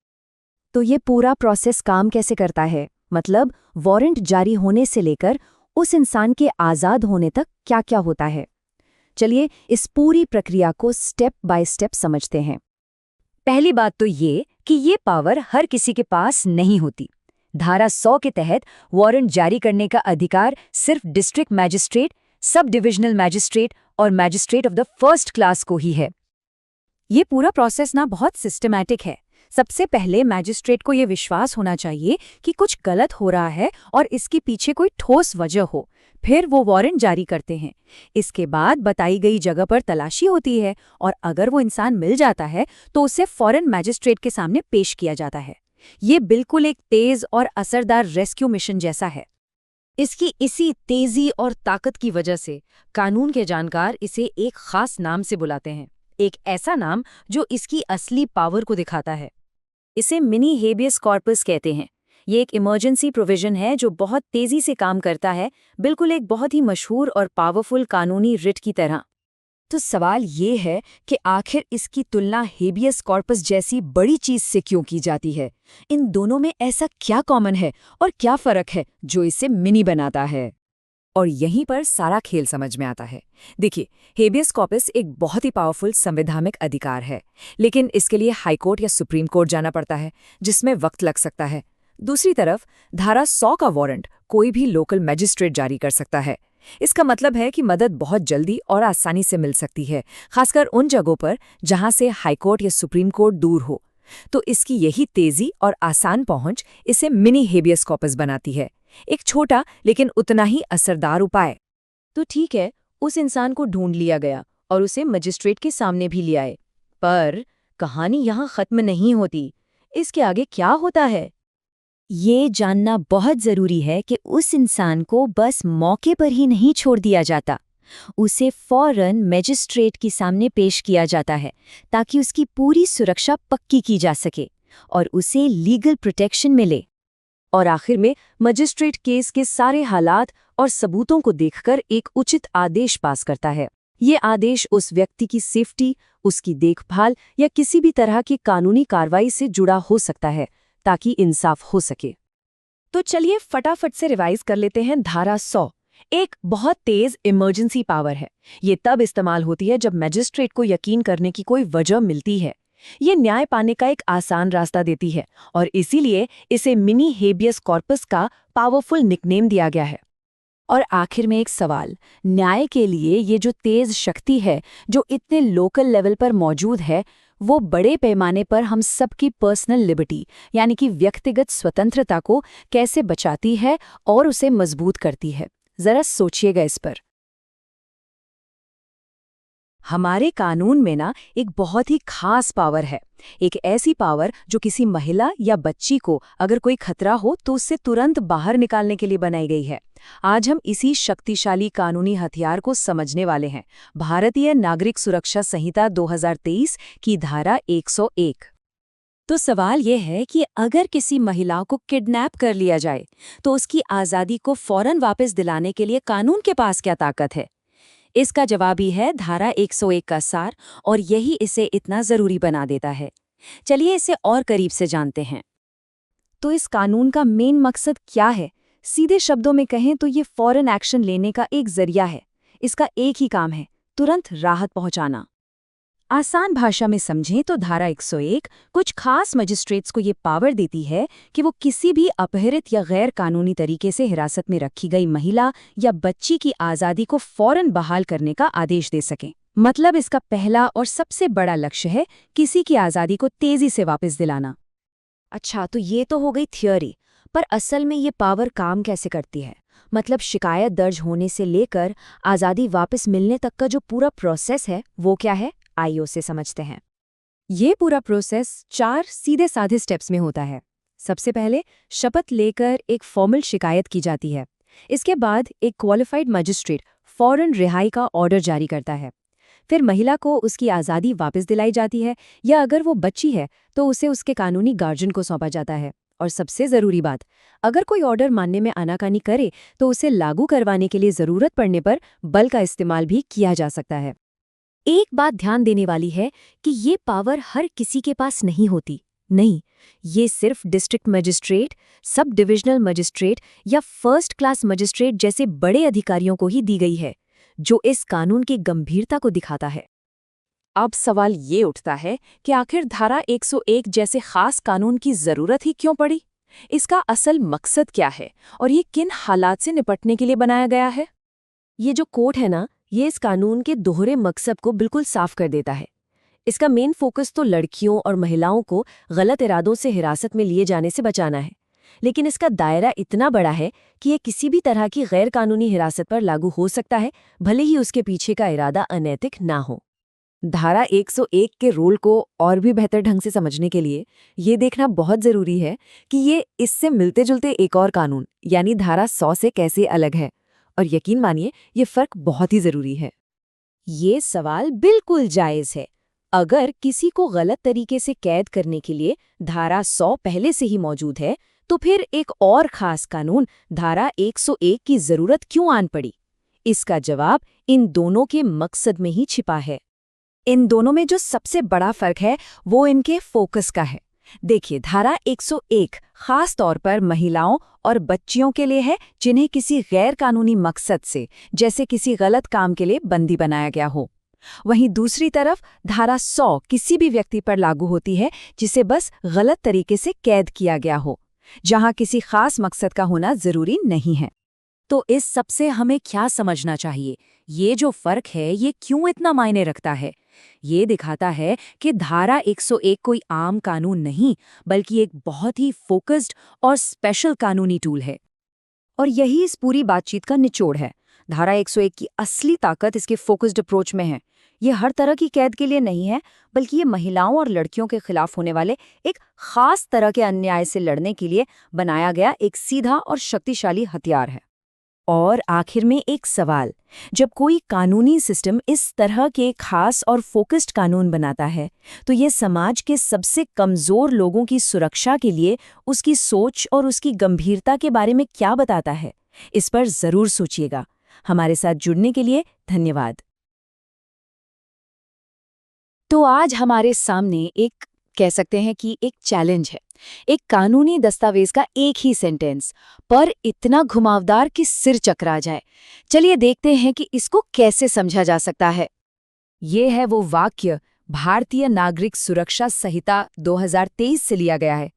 तो ये पूरा प्रोसेस काम कैसे करता है? मतलब वारंट जारी होने से लेकर उस इंसान के आज़ाद होने तक क्या-क्या होता है। चलिए इस पूरी प्रक्रिया को स्टेप बाय स्टेप समझते हैं। पहली बात तो ये कि ये पावर हर किसी के पास नहीं होती। धारा 100 के तहत वारंट जारी करने का अधिकार सिर्फ district magistrate, sub divisional magistrate और magistrate of the first class को ही है। ये पूरा प्रोसेस ना बहुत सिस्टमैटिक है। सबसे पहले मैजिस्ट्रेट को ये विश्वास होना चाहिए कि कुछ गलत हो रहा है और इसके पीछे कोई ठोस वजह हो, फिर वो वारंट जारी करते हैं। इसके बाद बताई गई जगह पर तलाशी होती है और अगर वो इंसान मिल जाता है तो उसे फौरन मैजिस्ट्रेट के सामने पेश किया जाता है। ये बिल्कुल एक तेज और असरदार रेस्क्यू मिशन जैसा है। इसकी इसी तेजी और ताकत की वजह से कानून के जानकार इसे एक खास नाम से बुलाते हैं, एक ऐसा नाम जो इसकी असली पावर को दिखाता है। इसे मिनी हेबियस कॉर्पस कहते हैं। ये एक इमरजेंसी प्रोविजन है जो बहुत तेजी से काम करता है, बिल्कुल एक बहुत ही मशहूर और पावरफुल कानूनी रिट की तरह। तो सवाल ये है कि आखिर इसकी तुलना हेबियस कॉर्पस जैसी बड़ी चीज से क्यों की जाती है? इन दोनों में ऐसा क्या कॉमन है और क्या फर्क है जो इसे मिनी बनाता है? और यहीं पर सारा खेल समझ में आता है। देखिए, हेबियस कॉर्पस एक बहुत ही पावरफुल संवैधानिक अधिकार है, लेकिन इसके लिए हाईकोर्ट या सुप्रीम कोर्ट जाना पड़ता है, जिसमें वक्त लग सकता है। दूसरी तरफ धारा 100 का वारंट कोई भी लोकल मैजिस्ट्रेट जारी कर सकता है। इसका मतलब है कि मदद बहुत जल्दी और आसानी से मिल सकती है, खासकर उन जगहों पर जहां से हाईकोर्ट या सुप्रीम कोर्ट दूर हो। तो इसकी यही तेजी और आसान पहुंच इसे मिनी हेबियस कॉर्पस बनाती है। एक छोटा लेकिन उतना ही असरदार उपाय। तो ठीक है, उस इंसान को ढूंढ लिया गया और उसे मजिस्ट्रेट के सामने भी ले आए। पर कहानी यहाँ खत्म नहीं होती। इसके आगे क्या होता है? ये जानना बहुत जरूरी है कि उस इंसान को बस मौके पर ही नहीं छोड़ दिया जाता। उसे फौरन मजिस्ट्रेट के सामने पेश किया जाता है ताकि उसकी पूरी सुरक्षा पक्की की जा सके और उसे लीगल प्रोटेक्शन मिले। और आखिर में मजिस्ट्रेट केस के सारे हालात और सबूतों को देखकर एक उचित आदेश पास करता है। ये आदेश उस व्यक्ति की सेफ्टी, उसकी देखभाल या किसी भी तरह की कानूनी कार्रवाई से जुड़ा हो सकता है, ताकि इंसाफ हो सके। तो चलिए फटाफट से रिवाइज कर लेते हैं। धारा 100 एक बहुत तेज इमरजेंसी पावर है। ये तब इस्तेमाल होती है जब मजिस्ट्रेट को यकीन करने की कोई वजह मिलती है। ये न्याय पाने का एक आसान रास्ता देती है और इसीलिए इसे मिनी हेबियस कॉर्पस का पावरफुल निकनेम दिया गया है। और आखिर में एक सवाल, न्याय के लिए ये जो तेज शक्ति है जो इतने लोकल लेवल पर मौजूद है, वो बड़े पैमाने पर हम सबकी पर्सनल लिबर्टी यानी कि व्यक्तिगत स्वतंत्रता को कैसे बचाती है और उसे मजबूत करती है? जरा सोचिएगा इस पर। हमारे कानून में ना एक बहुत ही खास पावर है। एक ऐसी पावर जो किसी महिला या बच्ची को अगर कोई खतरा हो तो उससे तुरंत बाहर निकालने के लिए बनाई गई है। आज हम इसी शक्तिशाली कानूनी हथियार को समझने वाले हैं। भारतीय नागरिक सुरक्षा संहिता 2023 की धारा 101। तो सवाल यह है कि अगर किसी महिला को किडनैप कर लिया जाए तो उसकी आज़ादी को फौरन वापस दिलाने के लिए कानून के पास क्या ताकत है? इसका जवाब ही है धारा 101 का सार, और यही इसे इतना जरूरी बना देता है। चलिए इसे और करीब से जानते हैं। तो इस कानून का मेन मकसद क्या है? सीधे शब्दों में कहें तो ये फौरन एक्शन लेने का एक जरिया है। इसका एक ही काम है, तुरंत राहत पहुंचाना। आसान भाषा में समझें तो धारा 101 कुछ खास मजिस्ट्रेट्स को ये पावर देती है कि वो किसी भी अपहरित या गैर कानूनी तरीके से हिरासत में रखी गई महिला या बच्ची की आज़ादी को फौरन बहाल करने का आदेश दे सकें। मतलब इसका पहला और सबसे बड़ा लक्ष्य है किसी की आज़ादी को तेजी से वापस दिलाना। अच्छा, तो ये तो हो गई थियोरी, पर असल में ये पावर काम कैसे करती है? मतलब शिकायत दर्ज होने से लेकर आज़ादी वापस मिलने तक का जो पूरा प्रोसेस है वो क्या है? आइए उसे समझते हैं। ये पूरा प्रोसेस 4 सीधे साधे स्टेप्स में होता है। सबसे पहले शपथ लेकर एक फॉर्मल शिकायत की जाती है। इसके बाद एक क्वालिफाइड मजिस्ट्रेट फौरन रिहाई का ऑर्डर जारी करता है। फिर महिला को उसकी आज़ादी वापस दिलाई जाती है, या अगर वो बच्ची है तो उसे उसके कानूनी गार्जियन को सौंपा जाता है। और सबसे ज़रूरी बात, अगर कोई ऑर्डर मानने में आनाकानी करे तो उसे लागू करवाने के लिए ज़रूरत पड़ने पर बल का इस्तेमाल भी किया जा सकता है। एक बात ध्यान देने वाली है कि ये पावर हर किसी के पास नहीं होती। नहीं, ये सिर्फ district magistrate, sub divisional magistrate या फर्स्ट क्लास मजिस्ट्रेट जैसे बड़े अधिकारियों को ही दी गई है, जो इस कानून की गंभीरता को दिखाता है। अब सवाल ये उठता है कि आखिर धारा 101 जैसे खास कानून की जरूरत ही क्यों पड़ी? इसका असल मकसद क्या है और ये किन हालात से निपटने के लिए बनाया गया है? ये जो कोड है ना, ये इस कानून के दोहरे मकसद को बिल्कुल साफ कर देता है। इसका मेन फोकस तो लड़कियों और महिलाओं को गलत इरादों से हिरासत में लिए जाने से बचाना है, लेकिन इसका दायरा इतना बड़ा है कि ये किसी भी तरह की गैर कानूनी हिरासत पर लागू हो सकता है, भले ही उसके पीछे का इरादा अनैतिक ना हो। धारा 101 के रोल को और भी बेहतर ढंग से समझने के लिए ये देखना बहुत ज़रूरी है कि ये इससे मिलते जुलते एक और कानून यानी धारा 100 से कैसे अलग है। और यकीन मानिए, ये फ़र्क बहुत ही ज़रूरी है। ये सवाल बिल्कुल जायज़ है। अगर किसी को गलत तरीके से कैद करने के लिए धारा 100 पहले से ही मौजूद है, तो फिर एक और खास कानून धारा 101 की ज़रूरत क्यों आन पड़ी? इसका जवाब इन दोनों के मकसद में ही छिपा है। इन दोनों में जो सबसे बड़ा फर्क है वो इनके फोकस का है। देखिए, धारा 101 खास तौर पर महिलाओं और बच्चियों के लिए है जिन्हें किसी गैर कानूनी मकसद से, जैसे किसी गलत काम के लिए बंदी बनाया गया हो। वहीं दूसरी तरफ धारा 100 किसी भी व्यक्ति पर लागू होती है जिसे बस गलत तरीके से कैद किया गया हो, जहां किसी खास मकसद का होना जरूरी नहीं है। तो इस सब से हमें क्या समझना चाहिए? ये जो फर्क है ये क्यों इतना मायने रखता है? ये दिखाता है कि धारा 101 कोई आम कानून नहीं, बल्कि एक बहुत ही फोकस्ड और स्पेशल कानूनी टूल है। और यही इस पूरी बातचीत का निचोड़ है। धारा 101 की असली ताकत इसके फोकस्ड अप्रोच में है। ये हर तरह की कैद के लिए नहीं है, बल्कि ये महिलाओं और लड़कियों के खिलाफ होने वाले एक खास तरह के अन्याय से लड़ने के लिए बनाया गया एक सीधा और शक्तिशाली हथियार है। और आखिर में एक सवाल, जब कोई कानूनी सिस्टम इस तरह के खास और फोकस्ड कानून बनाता है, तो ये समाज के सबसे कमजोर लोगों की सुरक्षा के लिए उसकी सोच और उसकी गंभीरता के बारे में क्या बताता है? इस पर जरूर सोचिएगा। हमारे साथ जुड़ने के लिए धन्यवाद। तो आज हमारे सामने एक कह सकते हैं कि एक चैलेंज है, एक कानूनी दस्तावेज का एक ही सेंटेंस, पर इतना घुमावदार कि सिर चकरा जाए। चलिए देखते हैं कि इसको कैसे समझा जा सकता है। ये है वो वाक्य, भारतीय नागरिक सुरक्षा संहिता 2023 से लिया गया है।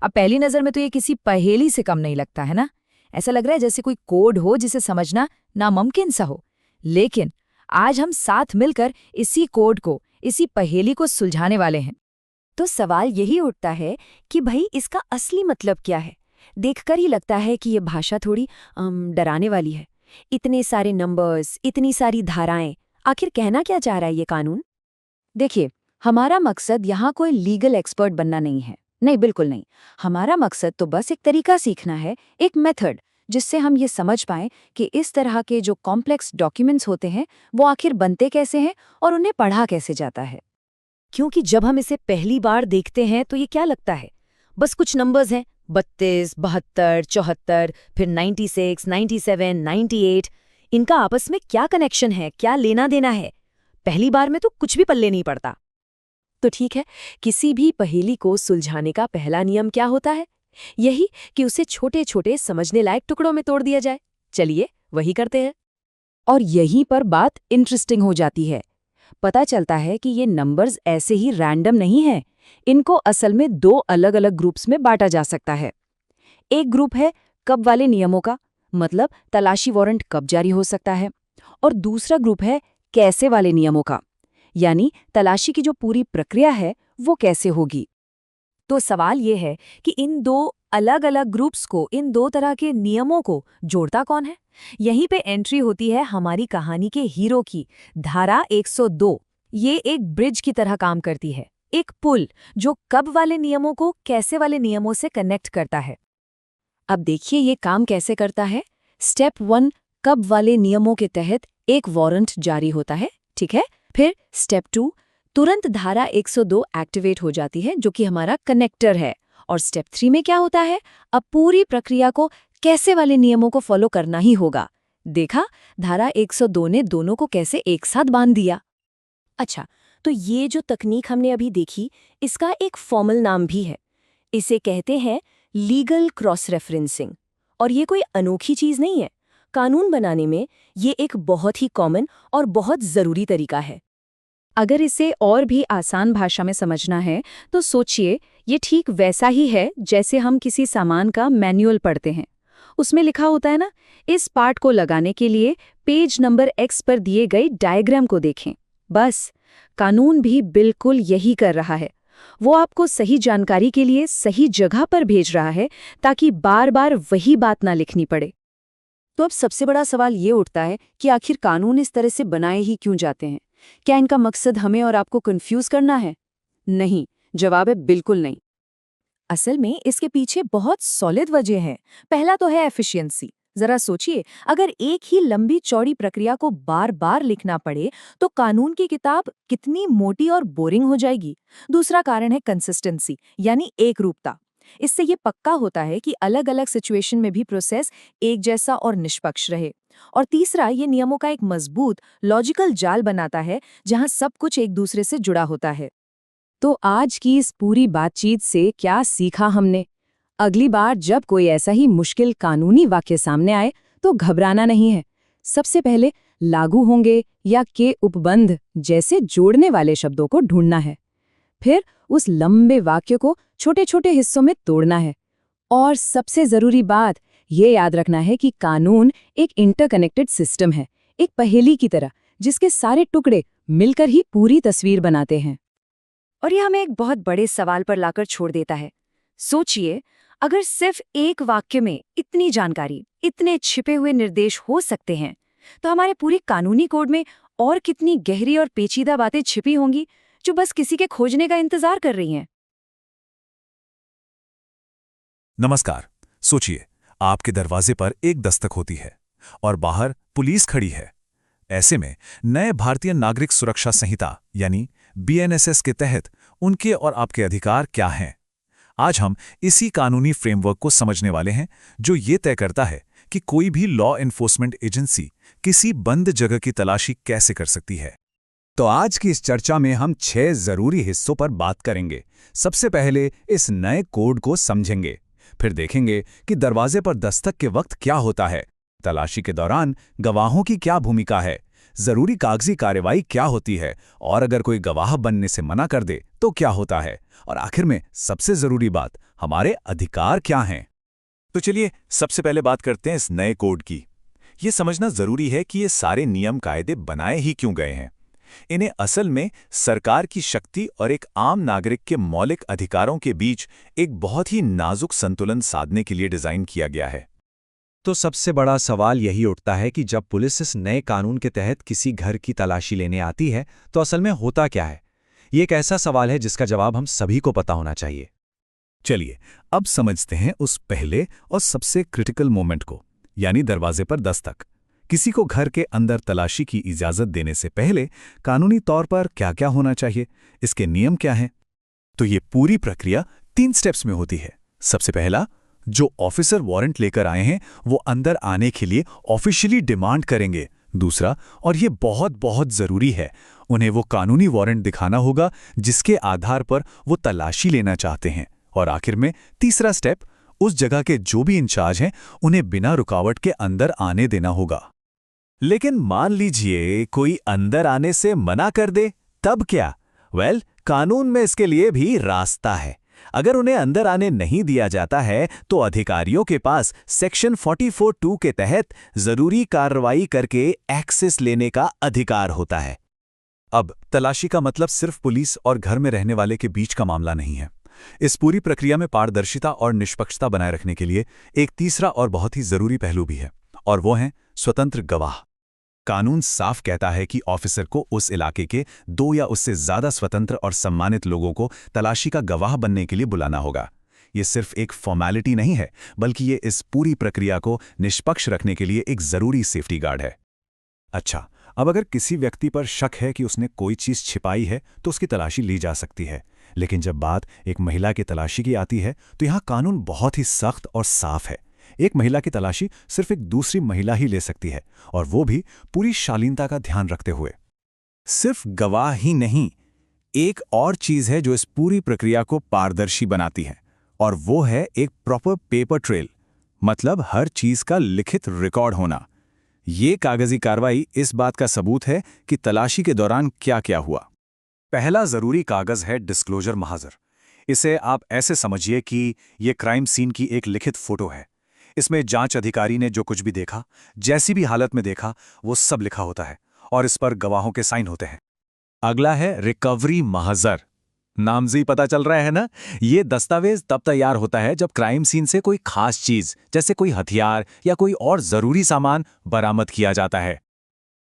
अब पहली नजर में तो ये किसी पहेली से कम नहीं लगता है ना। ऐसा लग रहा है जैसे कोई कोड हो जिसे समझना नामुमकिन सा हो। लेकिन आज हम साथ मिलकर इसी कोड को, इसी पहेली को सुलझाने वाले हैं। तो सवाल यही उठता है कि भाई इसका असली मतलब क्या है? देखकर ही लगता है कि ये भाषा थोड़ी डराने वाली है। इतने सारे नंबर्स, इतनी सारी धाराएं, आखिर कहना क्या चाह रहा है ये कानून? देखिए, हमारा मकसद यहाँ कोई लीगल एक्सपर्ट बनना नहीं है। नहीं, बिल्कुल नहीं। हमारा मकसद तो बस एक तरीका सीखना है, एक मेथड, जिससे हम ये समझ पाएं कि इस तरह के जो कॉम्प्लेक्स डॉक्यूमेंट्स होते हैं वो आखिर बनते कैसे हैं और उन्हें पढ़ा कैसे जाता है। क्योंकि जब हम इसे पहली बार देखते हैं तो ये क्या लगता है? बस कुछ नंबर्स हैं, 32, 72, 74, फिर 96, 97, 98। इनका आपस में क्या कनेक्शन है, क्या लेना देना है? पहली बार में तो कुछ भी पल्ले नहीं पड़ता। तो ठीक है, किसी भी पहेली को सुलझाने का पहला नियम क्या होता है? यही कि उसे छोटे छोटे समझने लायक टुकड़ों में तोड़ दिया जाए। चलिए वही करते हैं। और यहीं पर बात इंटरेस्टिंग हो जाती है। पता चलता है कि ये नंबर्स ऐसे ही रैंडम नहीं हैं। इनको असल में दो अलग अलग ग्रुप्स में बांटा जा सकता है। एक ग्रुप है कब वाले नियमों का, मतलब तलाशी वारंट कब जारी हो सकता है, और दूसरा ग्रुप है कैसे वाले नियमों का, यानी तलाशी की जो पूरी प्रक्रिया है वो कैसे होगी। तो सवाल ये है कि इन दो अलग अलग ग्रुप्स को, इन दो तरह के नियमों को जोड़ता कौन है? यहीं पे एंट्री होती है हमारी कहानी के हीरो की, धारा 102। ये एक ब्रिज की तरह काम करती है, एक पुल जो कब वाले नियमों को कैसे वाले नियमों से कनेक्ट करता है। अब देखिए ये काम कैसे करता है। स्टेप 1, कब वाले नियमों के तहत एक वारंट जारी होता है, ठीक है। फिर स्टेप 2, तुरंत धारा 102 एक्टिवेट हो जाती है, जो कि हमारा कनेक्टर है। और स्टेप 3 में क्या होता है? अब पूरी प्रक्रिया को कैसे वाले नियमों को फॉलो करना ही होगा। देखा, धारा 102 ने दोनों को कैसे एक साथ बांध दिया। अच्छा, तो ये जो तकनीक हमने अभी देखी, इसका एक फॉर्मल नाम भी है। इसे कहते हैं लीगल क्रॉस रेफरेंसिंग। और ये कोई अनोखी चीज नहीं है। कानून बनाने में ये एक बहुत ही कॉमन और बहुत जरूरी तरीका है। अगर इसे और भी आसान भाषा में समझना है तो सोचिए, ये ठीक वैसा ही है जैसे हम किसी सामान का मैनुअल पढ़ते हैं। उसमें लिखा होता है ना, इस पार्ट को लगाने के लिए पेज नंबर X पर दिए गए डायग्राम को देखें। बस, कानून भी बिल्कुल यही कर रहा है। वो आपको सही जानकारी के लिए सही जगह पर भेज रहा है, ताकि बार बार वही बात ना लिखनी पड़े। तो अब सबसे बड़ा सवाल ये उठता है कि आखिर कानून इस तरह से बनाए ही क्यों जाते हैं? क्या इनका मकसद हमें और आपको कंफ्यूज करना है? नहीं, जवाब है बिल्कुल नहीं। असल में इसके पीछे बहुत सॉलिड वजह है। पहला तो है एफिशिएंसी। जरा सोचिए, अगर एक ही लंबी चौड़ी प्रक्रिया को बार बार लिखना पड़े तो कानून की किताब कितनी मोटी और बोरिंग हो जाएगी। दूसरा कारण है कंसिस्टेंसी, यानी एकरूपता। इससे ये पक्का होता है कि अलग अलग सिचुएशन में भी प्रोसेस एक जैसा और निष्पक्ष रहे। और तीसरा, ये नियमों का एक मजबूत लॉजिकल जाल बनाता है जहां सब कुछ एक दूसरे से जुड़ा होता है। तो आज की इस पूरी बातचीत से क्या सीखा हमने? अगली बार जब कोई ऐसा ही मुश्किल कानूनी वाक्य सामने आए तो घबराना नहीं है। सबसे पहले लागू होंगे या के उपबंध जैसे जोड़ने वाले शब्दों को ढूंढना है। फिर उस लंबे वाक्य को छोटे छोटे हिस्सों में तोड़ना है। और सबसे जरूरी बात ये याद रखना है कि कानून एक इंटरकनेक्टेड सिस्टम है, एक पहेली की तरह, जिसके सारे टुकड़े मिलकर ही पूरी तस्वीर बनाते हैं। और यह हमें एक बहुत बड़े सवाल पर लाकर छोड़ देता है। सोचिए, अगर सिर्फ एक वाक्य में इतनी जानकारी, इतने छिपे हुए निर्देश हो सकते हैं, तो हमारे पूरी कानूनी कोड में और कितनी गहरी और पेचीदा बातें छिपी होंगी जो बस किसी के खोजने का इंतजार कर रही हैं। नमस्कार। सोचिए, आपके दरवाजे पर एक दस्तक होती है और बाहर पुलिस खड़ी है। ऐसे में नए भारतीय नागरिक सुरक्षा संहिता यानी BNSS के तहत उनके और आपके अधिकार क्या हैं? आज हम इसी कानूनी फ्रेमवर्क को समझने वाले हैं जो ये तय करता है कि कोई भी लॉ एनफोर्समेंट एजेंसी किसी बंद जगह की तलाशी कैसे कर सकती है। तो आज की इस चर्चा में हम 6 जरूरी हिस्सों पर बात करेंगे। सबसे पहले इस नए कोड को समझेंगे, फिर देखेंगे कि दरवाजे पर दस्तक के वक्त क्या होता है, तलाशी के दौरान गवाहों की क्या भूमिका है, जरूरी कागजी कार्रवाई क्या होती है, और अगर कोई गवाह बनने से मना कर दे तो क्या होता है, और आखिर में सबसे जरूरी बात, हमारे अधिकार क्या हैं। तो चलिए सबसे पहले बात करते हैं इस नए कोड की। ये समझना जरूरी है कि ये सारे नियम कायदे बनाए ही क्यों गए हैं। इन्हें असल में सरकार की शक्ति और एक आम नागरिक के मौलिक अधिकारों के बीच एक बहुत ही नाजुक संतुलन साधने के लिए डिजाइन किया गया है। तो सबसे बड़ा सवाल यही उठता है कि जब पुलिस इस नए कानून के तहत किसी घर की तलाशी लेने आती है तो असल में होता क्या है। ये एक ऐसा सवाल है जिसका जवाब हम सभी को पता होना चाहिए। चलिए अब समझते हैं उस पहले और सबसे क्रिटिकल मोमेंट को, यानी दरवाजे पर दस्तक। किसी को घर के अंदर तलाशी की इजाजत देने से पहले कानूनी तौर पर क्या क्या होना चाहिए, इसके नियम क्या हैं? तो ये पूरी प्रक्रिया 3 स्टेप्स में होती है। सबसे पहला, जो ऑफिसर वारंट लेकर आए हैं वो अंदर आने के लिए ऑफिशियली डिमांड करेंगे। दूसरा, और ये बहुत बहुत जरूरी है, उन्हें वो कानूनी वारंट दिखाना होगा जिसके आधार पर वो तलाशी लेना चाहते हैं। और आखिर में तीसरा स्टेप, उस जगह के जो भी इंचार्ज हैं उन्हें बिना रुकावट के अंदर आने देना होगा। लेकिन मान लीजिए कोई अंदर आने से मना कर दे, तब क्या? वेल, कानून में इसके लिए भी रास्ता है। अगर उन्हें अंदर आने नहीं दिया जाता है तो अधिकारियों के पास सेक्शन 44(2) के तहत जरूरी कार्रवाई करके एक्सेस लेने का अधिकार होता है। अब तलाशी का मतलब सिर्फ पुलिस और घर में रहने वाले के बीच का मामला नहीं है। इस पूरी प्रक्रिया में पारदर्शिता और निष्पक्षता बनाए रखने के लिए एक तीसरा और बहुत ही जरूरी पहलू भी है, और वो है स्वतंत्र गवाह। कानून साफ कहता है कि ऑफिसर को उस इलाके के 2 या उससे ज्यादा स्वतंत्र और सम्मानित लोगों को तलाशी का गवाह बनने के लिए बुलाना होगा। ये सिर्फ एक फॉर्मेलिटी नहीं है, बल्कि ये इस पूरी प्रक्रिया को निष्पक्ष रखने के लिए एक जरूरी सेफ्टी गार्ड है। अच्छा, अब अगर किसी व्यक्ति पर शक है कि उसने कोई चीज छिपाई है तो उसकी तलाशी ली जा सकती है, लेकिन जब बात एक महिला की तलाशी की आती है तो यहाँ कानून बहुत ही सख्त और साफ है। एक महिला की तलाशी सिर्फ एक दूसरी महिला ही ले सकती है, और वो भी पूरी शालीनता का ध्यान रखते हुए। सिर्फ गवाह ही नहीं, एक और चीज है जो इस पूरी प्रक्रिया को पारदर्शी बनाती है, और वो है एक प्रॉपर पेपर ट्रेल, मतलब हर चीज का लिखित रिकॉर्ड होना। ये कागजी कार्रवाई इस बात का सबूत है कि तलाशी के दौरान क्या क्या हुआ। पहला जरूरी कागज है डिस्क्लोजर महाजर। इसे आप ऐसे समझिए कि ये क्राइम सीन की एक लिखित फोटो है। इसमें जांच अधिकारी ने जो कुछ भी देखा, जैसी भी हालत में देखा, वो सब लिखा होता है और इस पर गवाहों के साइन होते हैं। अगला है रिकवरी महाजर। नाम से ही पता चल रहा है ना, ये दस्तावेज तब तैयार होता है जब क्राइम सीन से कोई खास चीज जैसे कोई हथियार या कोई और जरूरी सामान बरामद किया जाता है।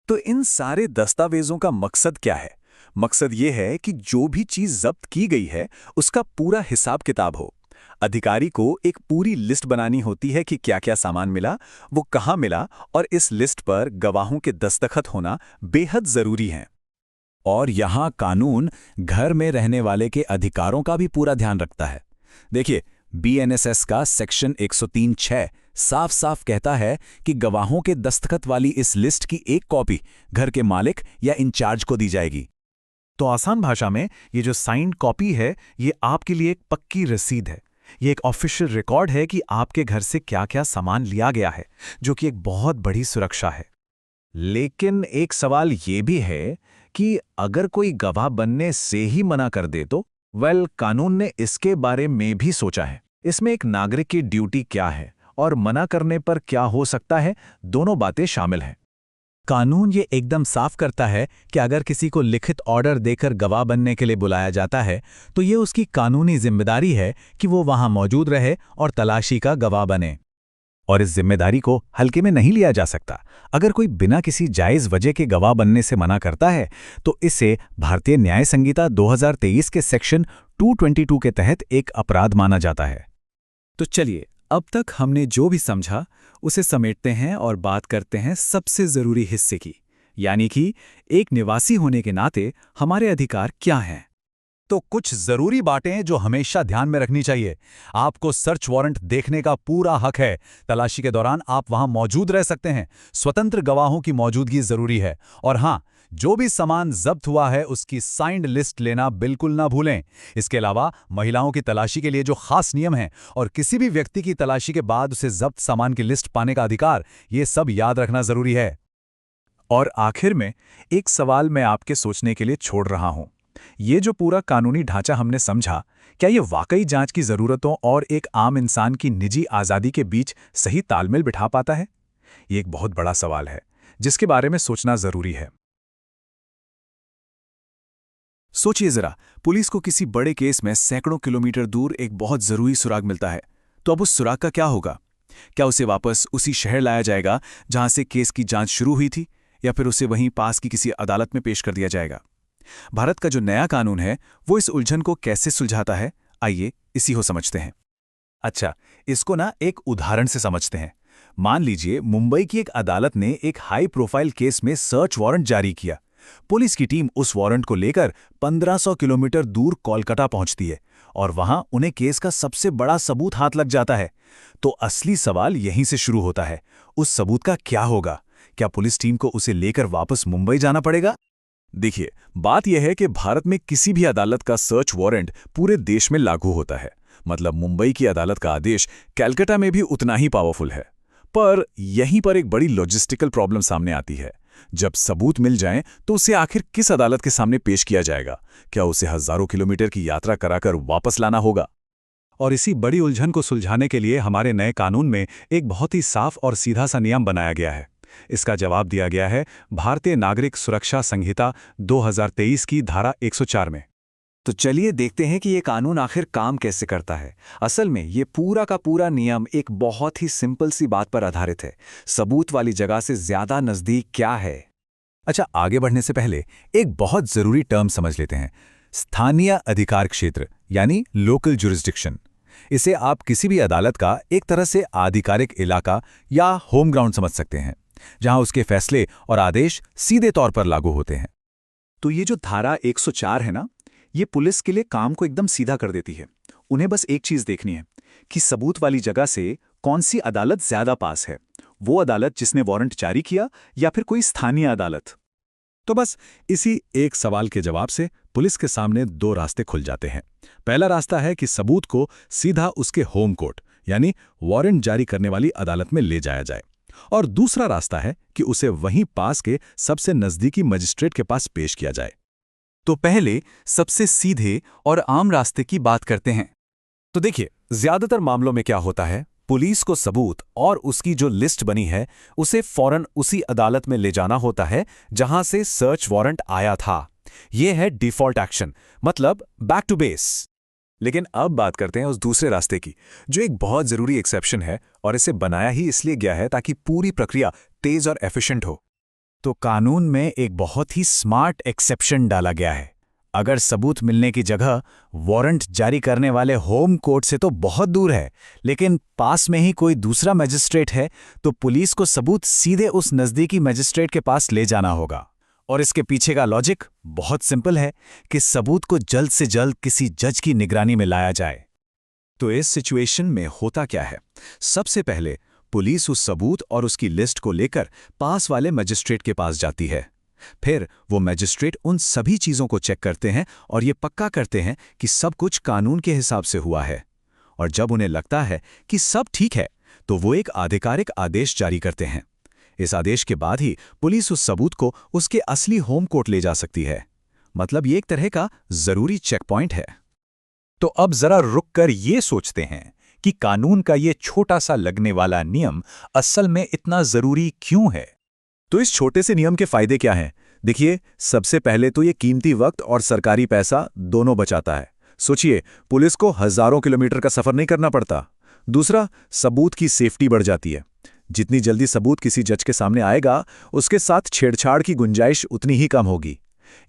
तो इन सारे दस्तावेजों का मकसद क्या है? मकसद ये है कि जो भी चीज जब्त की गई है उसका पूरा हिसाब किताब हो। अधिकारी को एक पूरी लिस्ट बनानी होती है कि क्या क्या सामान मिला, वो कहाँ मिला, और इस लिस्ट पर गवाहों के दस्तखत होना बेहद जरूरी है। और यहाँ कानून घर में रहने वाले के अधिकारों का भी पूरा ध्यान रखता है। देखिए, BNSS का सेक्शन 103(6) साफ साफ कहता है कि गवाहों के दस्तखत वाली इस लिस्ट की एक कॉपी घर के मालिक या इंचार्ज को दी जाएगी। तो आसान भाषा में ये जो साइंड कॉपी है ये आपके लिए एक पक्की रसीद है। ये एक ऑफिशियल रिकॉर्ड है कि आपके घर से क्या क्या सामान लिया गया है, जो कि एक बहुत बड़ी सुरक्षा है। लेकिन एक सवाल ये भी है कि अगर कोई गवाह बनने से ही मना कर दे तो? वेल, कानून ने इसके बारे में भी सोचा है। इसमें एक नागरिक की ड्यूटी क्या है और मना करने पर क्या हो सकता है, दोनों बातें शामिल हैं। कानून ये एकदम साफ करता है कि अगर किसी को लिखित ऑर्डर देकर गवाह बनने के लिए बुलाया जाता है तो ये उसकी कानूनी जिम्मेदारी है कि वो वहां मौजूद रहे और तलाशी का गवाह बने। और इस जिम्मेदारी को हल्के में नहीं लिया जा सकता। अगर कोई बिना किसी जायज़ वजह के गवाह बनने से मना करता है तो इसे भारतीय न्याय संहिता 2023 के सेक्शन 222 के तहत एक अपराध माना जाता है। तो चलिए, अब तक हमने जो भी समझा उसे समेटते हैं और बात करते हैं सबसे जरूरी हिस्से की, यानी कि एक निवासी होने के नाते हमारे अधिकार क्या हैं। तो कुछ जरूरी बातें जो हमेशा ध्यान में रखनी चाहिए। आपको सर्च वारंट देखने का पूरा हक है। तलाशी के दौरान आप वहां मौजूद रह सकते हैं। स्वतंत्र गवाहों की मौजूदगी जरूरी है। और हां, जो भी सामान जब्त हुआ है उसकी साइंड लिस्ट लेना बिल्कुल ना भूलें। इसके अलावा महिलाओं की तलाशी के लिए जो खास नियम हैं और किसी भी व्यक्ति की तलाशी के बाद उसे जब्त सामान की लिस्ट पाने का अधिकार, ये सब याद रखना जरूरी है। और आखिर में एक सवाल मैं आपके सोचने के लिए छोड़ रहा हूं। ये जो पूरा कानूनी ढांचा हमने समझा, क्या ये वाकई जांच की जरूरतों और एक आम इंसान की निजी आज़ादी के बीच सही तालमेल बिठा पाता है? ये एक बहुत बड़ा सवाल है जिसके बारे में सोचना जरूरी है। सोचिए जरा, पुलिस को किसी बड़े केस में सैकड़ों किलोमीटर दूर एक बहुत जरूरी सुराग मिलता है, तो अब उस सुराग का क्या होगा? क्या उसे वापस उसी शहर लाया जाएगा जहां से केस की जांच शुरू हुई थी, या फिर उसे वहीं पास की किसी अदालत में पेश कर दिया जाएगा? भारत का जो नया कानून है वो इस उलझन को कैसे सुलझाता है, आइए इसी को समझते हैं। अच्छा, इसको ना एक उदाहरण से समझते हैं। मान लीजिए मुंबई की एक अदालत ने एक हाई प्रोफाइल केस में सर्च वारंट जारी किया। पुलिस की टीम उस वारंट को लेकर 1500 किलोमीटर दूर कोलकाता पहुंचती है और वहां उन्हें केस का सबसे बड़ा सबूत हाथ लग जाता है। तो असली सवाल यहीं से शुरू होता है, उस सबूत का क्या होगा? क्या पुलिस टीम को उसे लेकर वापस मुंबई जाना पड़ेगा? देखिए, बात यह है कि भारत में किसी भी अदालत का सर्च वारंट पूरे देश में लागू होता है। मतलब मुंबई की अदालत का आदेश कलकत्ता में भी उतना ही पावरफुल है। पर यहीं पर एक बड़ी लॉजिस्टिकल प्रॉब्लम सामने आती है। जब सबूत मिल जाएं तो उसे आखिर किस अदालत के सामने पेश किया जाएगा? क्या उसे हजारों किलोमीटर की यात्रा कराकर वापस लाना होगा? और इसी बड़ी उलझन को सुलझाने के लिए हमारे नए कानून में एक बहुत ही साफ और सीधा सा नियम बनाया गया है। इसका जवाब दिया गया है भारतीय नागरिक सुरक्षा संहिता 2023 की धारा 104 में। तो चलिए देखते हैं कि ये कानून आखिर काम कैसे करता है। असल में ये पूरा का पूरा नियम एक बहुत ही सिंपल सी बात पर आधारित है, सबूत वाली जगह से ज्यादा नजदीक क्या है। अच्छा, आगे बढ़ने से पहले एक बहुत जरूरी टर्म समझ लेते हैं, स्थानीय अधिकार क्षेत्र यानी लोकल जुरिस्डिक्शन। इसे आप किसी भी अदालत का एक तरह से आधिकारिक इलाका या होम ग्राउंड समझ सकते हैं, जहां उसके फैसले और आदेश सीधे तौर पर लागू होते हैं। तो ये जो धारा 104 है ना, ये पुलिस के लिए काम को एकदम सीधा कर देती है। उन्हें बस एक चीज देखनी है कि सबूत वाली जगह से कौन सी अदालत ज्यादा पास है, वो अदालत जिसने वारंट जारी किया या फिर कोई स्थानीय अदालत। तो बस इसी एक सवाल के जवाब से पुलिस के सामने दो रास्ते खुल जाते हैं। पहला रास्ता है कि सबूत को सीधा उसके होम कोर्ट यानी वारंट जारी करने वाली अदालत में ले जाया जाए, और दूसरा रास्ता है कि उसे वहीं पास के सबसे नजदीकी मजिस्ट्रेट के पास पेश किया जाए। तो पहले सबसे सीधे और आम रास्ते की बात करते हैं। तो देखिए, ज्यादातर मामलों में क्या होता है, पुलिस को सबूत और उसकी जो लिस्ट बनी है उसे फौरन उसी अदालत में ले जाना होता है जहां से सर्च वारंट आया था। यह है डिफॉल्ट एक्शन, मतलब बैक टू बेस। लेकिन अब बात करते हैं उस दूसरे रास्ते की, जो एक बहुत जरूरी एक्सेप्शन है, और इसे बनाया ही इसलिए गया है ताकि पूरी प्रक्रिया तेज और एफिशिएंट हो। तो कानून में एक बहुत ही स्मार्ट एक्सेप्शन डाला गया है। अगर सबूत मिलने की जगह वारंट जारी करने वाले होम कोर्ट से तो बहुत दूर है, लेकिन पास में ही कोई दूसरा मजिस्ट्रेट है, तो पुलिस को सबूत सीधे उस नज़दीकी मजिस्ट्रेट के पास ले जाना होगा। और इसके पीछे का लॉजिक बहुत सिंपल है कि सबूत को जल्द से जल्द किसी जज की निगरानी में लाया जाए। तो इस सिचुएशन में होता क्या है? सबसे पहले पुलिस उस सबूत और उसकी लिस्ट को लेकर पास वाले मजिस्ट्रेट के पास जाती है। फिर वो मजिस्ट्रेट उन सभी चीज़ों को चेक करते हैं और ये पक्का करते हैं कि सब कुछ कानून के हिसाब से हुआ है। और जब उन्हें लगता है कि सब ठीक है, तो वो एक आधिकारिक आदेश जारी करते हैं। इस आदेश के बाद ही पुलिस उस सबूत को उसके असली होम कोर्ट ले जा सकती है। मतलब ये एक तरह का जरूरी चेक पॉइंट है। तो अब जरा रुककर ये सोचते हैं कि कानून का ये छोटा सा लगने वाला नियम असल में इतना जरूरी क्यों है। तो इस छोटे से नियम के फायदे क्या हैं? देखिए, सबसे पहले तो ये कीमती वक्त और सरकारी पैसा दोनों बचाता है। सोचिए, पुलिस को हजारों किलोमीटर का सफर नहीं करना पड़ता। दूसरा, सबूत की सेफ्टी बढ़ जाती है। जितनी जल्दी सबूत किसी जज के सामने आएगा, उसके साथ छेड़छाड़ की गुंजाइश उतनी ही कम होगी।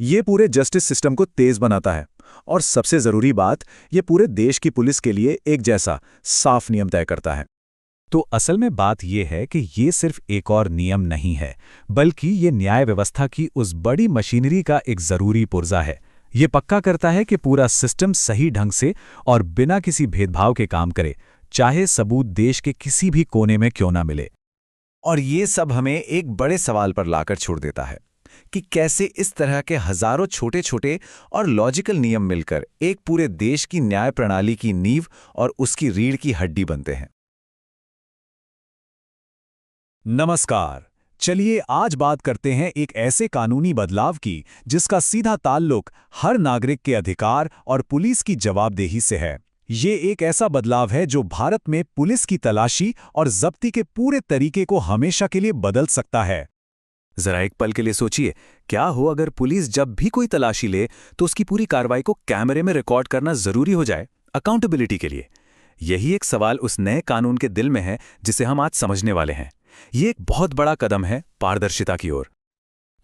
ये पूरे जस्टिस सिस्टम को तेज बनाता है। और सबसे जरूरी बात, ये पूरे देश की पुलिस के लिए एक जैसा साफ नियम तय करता है। तो असल में बात यह है कि ये सिर्फ एक और नियम नहीं है, बल्कि ये न्याय व्यवस्था की उस बड़ी मशीनरी का एक जरूरी पुर्जा है। ये पक्का करता है कि पूरा सिस्टम सही ढंग से और बिना किसी भेदभाव के काम करे, चाहे सबूत देश के किसी भी कोने में क्यों ना मिले। और ये सब हमें एक बड़े सवाल पर लाकर छोड़ देता है कि कैसे इस तरह के हजारों छोटे छोटे और लॉजिकल नियम मिलकर एक पूरे देश की न्याय प्रणाली की नींव और उसकी रीढ़ की हड्डी बनते हैं। नमस्कार। चलिए आज बात करते हैं एक ऐसे कानूनी बदलाव की जिसका सीधा ताल्लुक हर नागरिक के अधिकार और पुलिस की जवाबदेही से है। ये एक ऐसा बदलाव है जो भारत में पुलिस की तलाशी और जब्ती के पूरे तरीके को हमेशा के लिए बदल सकता है। जरा एक पल के लिए सोचिए, क्या हो अगर पुलिस जब भी कोई तलाशी ले तो उसकी पूरी कार्रवाई को कैमरे में रिकॉर्ड करना जरूरी हो जाए, अकाउंटेबिलिटी के लिए। यही एक सवाल उस नए कानून के दिल में है जिसे हम आज समझने वाले हैं। ये एक बहुत बड़ा कदम है पारदर्शिता की ओर।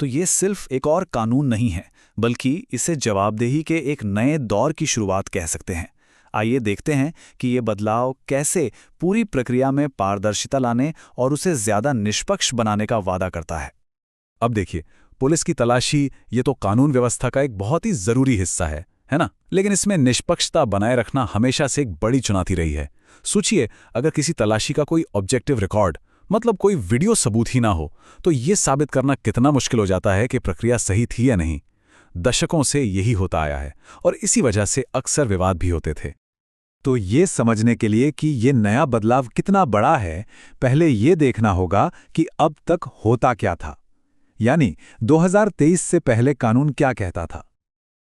तो ये सिर्फ एक और कानून नहीं है, बल्कि इसे जवाबदेही के एक नए दौर की शुरुआत कह सकते हैं। आइए देखते हैं कि ये बदलाव कैसे पूरी प्रक्रिया में पारदर्शिता लाने और उसे ज्यादा निष्पक्ष बनाने का वादा करता है। अब देखिए, पुलिस की तलाशी ये तो कानून व्यवस्था का एक बहुत ही जरूरी हिस्सा है ना? लेकिन इसमें निष्पक्षता बनाए रखना हमेशा से एक बड़ी चुनौती रही है। सोचिए, अगर किसी तलाशी का कोई ऑब्जेक्टिव रिकॉर्ड, मतलब कोई वीडियो सबूत ही ना हो, तो ये साबित करना कितना मुश्किल हो जाता है कि प्रक्रिया सही थी या नहीं। दशकों से यही होता आया है और इसी वजह से अक्सर विवाद भी होते थे। तो ये समझने के लिए कि ये नया बदलाव कितना बड़ा है, पहले ये देखना होगा कि अब तक होता क्या था। यानी 2023 से पहले कानून क्या कहता था।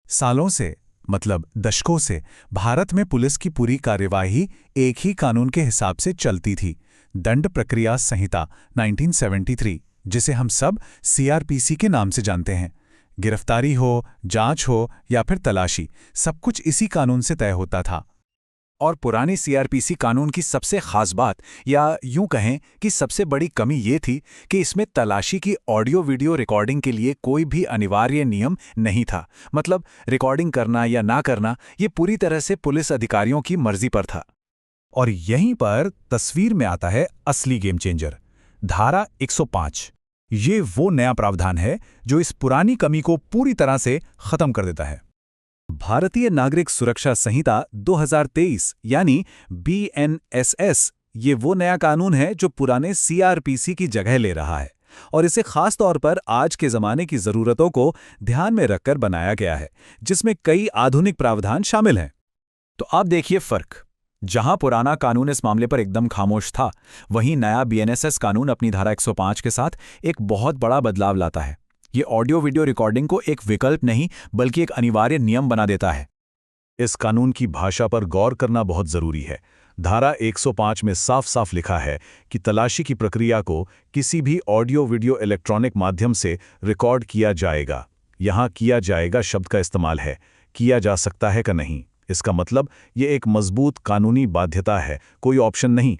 सालों से, मतलब दशकों से, भारत में पुलिस की पूरी कार्यवाही एक ही कानून के हिसाब से चलती थी, दंड प्रक्रिया संहिता 1973, जिसे हम सब CRPC के नाम से जानते हैं। गिरफ्तारी हो, जांच हो या फिर तलाशी, सब कुछ इसी कानून से तय होता था। और पुरानी CRPC कानून की सबसे खास बात, या यूं कहें कि सबसे बड़ी कमी ये थी कि इसमें तलाशी की ऑडियो वीडियो रिकॉर्डिंग के लिए कोई भी अनिवार्य नियम नहीं था। मतलब रिकॉर्डिंग करना या ना करना ये पूरी तरह से पुलिस अधिकारियों की मर्जी पर था। और यहीं पर तस्वीर में आता है असली गेम चेंजर, धारा 105। ये वो नया प्रावधान है जो इस पुरानी कमी को पूरी तरह से खत्म कर देता है। भारतीय नागरिक सुरक्षा संहिता 2023 यानी BNSS, ये वो नया कानून है जो पुराने CRPC की जगह ले रहा है और इसे खास तौर पर आज के ज़माने की ज़रूरतों को ध्यान में रखकर बनाया गया है, जिसमें कई आधुनिक प्रावधान शामिल हैं। तो आप देखिए फ़र्क। जहां पुराना कानून इस मामले पर एकदम खामोश था, वहीं नया BNSS कानून अपनी धारा 105 के साथ एक बहुत बड़ा बदलाव लाता है। ये ऑडियो वीडियो रिकॉर्डिंग को एक विकल्प नहीं बल्कि एक अनिवार्य नियम बना देता है। इस कानून की भाषा पर गौर करना बहुत जरूरी है। धारा 105 में साफ साफ लिखा है कि तलाशी की प्रक्रिया को किसी भी ऑडियो वीडियो इलेक्ट्रॉनिक माध्यम से रिकॉर्ड किया जाएगा। यहाँ किया जाएगा शब्द का इस्तेमाल है, किया जा सकता है का नहीं। इसका मतलब ये एक मजबूत कानूनी बाध्यता है, कोई ऑप्शन नहीं।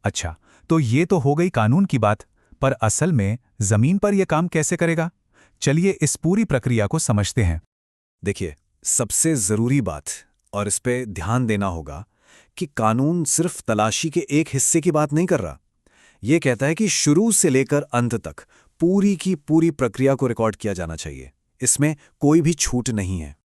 अच्छा, तो ये तो हो गई कानून की बात, पर असल में जमीन पर यह काम कैसे करेगा? चलिए इस पूरी प्रक्रिया को समझते हैं। देखिए, सबसे जरूरी बात, और इस पे ध्यान देना होगा, कि कानून सिर्फ तलाशी के एक हिस्से की बात नहीं कर रहा। ये कहता है कि शुरू से लेकर अंत तक पूरी की पूरी प्रक्रिया को रिकॉर्ड किया जाना चाहिए। इसमें कोई भी छूट नहीं है।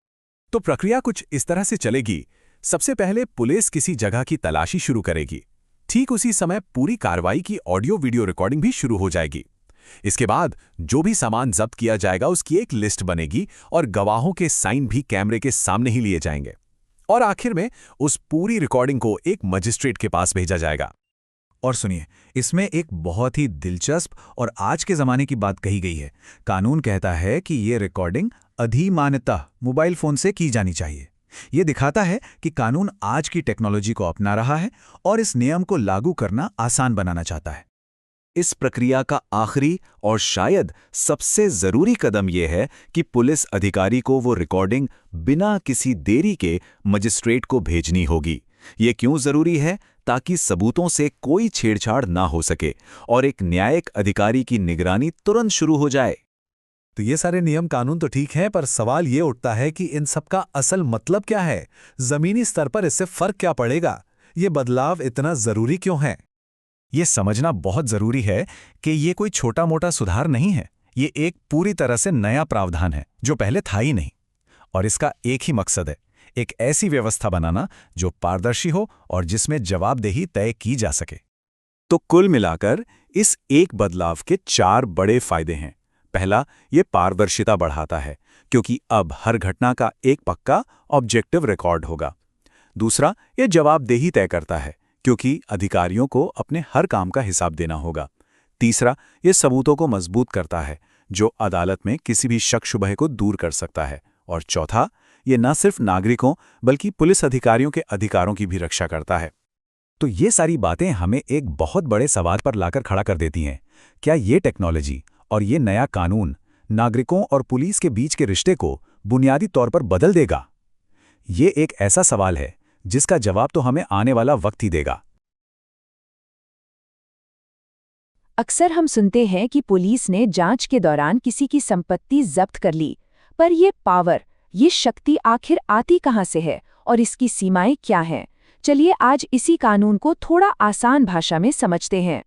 तो प्रक्रिया कुछ इस तरह से चलेगी। सबसे पहले पुलिस किसी जगह की तलाशी शुरू करेगी। ठीक उसी समय पूरी कार्रवाई की ऑडियो वीडियो रिकॉर्डिंग भी शुरू हो जाएगी। इसके बाद जो भी सामान जब्त किया जाएगा उसकी एक लिस्ट बनेगी और गवाहों के साइन भी कैमरे के सामने ही लिए जाएंगे। और आखिर में उस पूरी रिकॉर्डिंग को एक मजिस्ट्रेट के पास भेजा जाएगा। और सुनिए, इसमें एक बहुत ही दिलचस्प और आज के ज़माने की बात कही गई है। कानून कहता है कि ये रिकॉर्डिंग अधिमानतः मोबाइल फ़ोन से की जानी चाहिए। ये दिखाता है कि कानून आज की टेक्नोलॉजी को अपना रहा है और इस नियम को लागू करना आसान बनाना चाहता है। इस प्रक्रिया का आखिरी और शायद सबसे जरूरी कदम यह है कि पुलिस अधिकारी को वो रिकॉर्डिंग बिना किसी देरी के मजिस्ट्रेट को भेजनी होगी। ये क्यों जरूरी है? ताकि सबूतों से कोई छेड़छाड़ ना हो सके और एक न्यायिक अधिकारी की निगरानी तुरंत शुरू हो जाए। तो ये सारे नियम कानून तो ठीक हैं, पर सवाल ये उठता है कि इन सब का असल मतलब क्या है? जमीनी स्तर पर इससे फर्क क्या पड़ेगा? ये बदलाव इतना जरूरी क्यों है? ये समझना बहुत जरूरी है कि ये कोई छोटा मोटा सुधार नहीं है। ये एक पूरी तरह से नया प्रावधान है जो पहले था ही नहीं। और इसका एक ही मकसद है, एक ऐसी व्यवस्था बनाना जो पारदर्शी हो और जिसमें जवाबदेही तय की जा सके। तो कुल मिलाकर इस एक बदलाव के 4 बड़े फायदे हैं। पहला, ये पारदर्शिता बढ़ाता है क्योंकि अब हर घटना का एक पक्का ऑब्जेक्टिव रिकॉर्ड होगा। दूसरा, ये जवाबदेही तय करता है क्योंकि अधिकारियों को अपने हर काम का हिसाब देना होगा। तीसरा, ये सबूतों को मजबूत करता है जो अदालत में किसी भी शक शुबह को दूर कर सकता है। और चौथा, ये न सिर्फ नागरिकों बल्कि पुलिस अधिकारियों के अधिकारों की भी रक्षा करता है। तो ये सारी बातें हमें एक बहुत बड़े सवाल पर लाकर खड़ा कर देती हैं। क्या ये टेक्नोलॉजी और ये नया कानून नागरिकों और पुलिस के बीच के रिश्ते को बुनियादी तौर पर बदल देगा? ये एक ऐसा सवाल है जिसका जवाब तो हमें आने वाला वक्त ही देगा। अक्सर हम सुनते हैं कि पुलिस ने जांच के दौरान किसी की संपत्ति जब्त कर ली, पर ये पावर, ये शक्ति आखिर आती कहां से है और इसकी सीमाएं क्या हैं? चलिए आज इसी कानून को थोड़ा आसान भाषा में समझते हैं।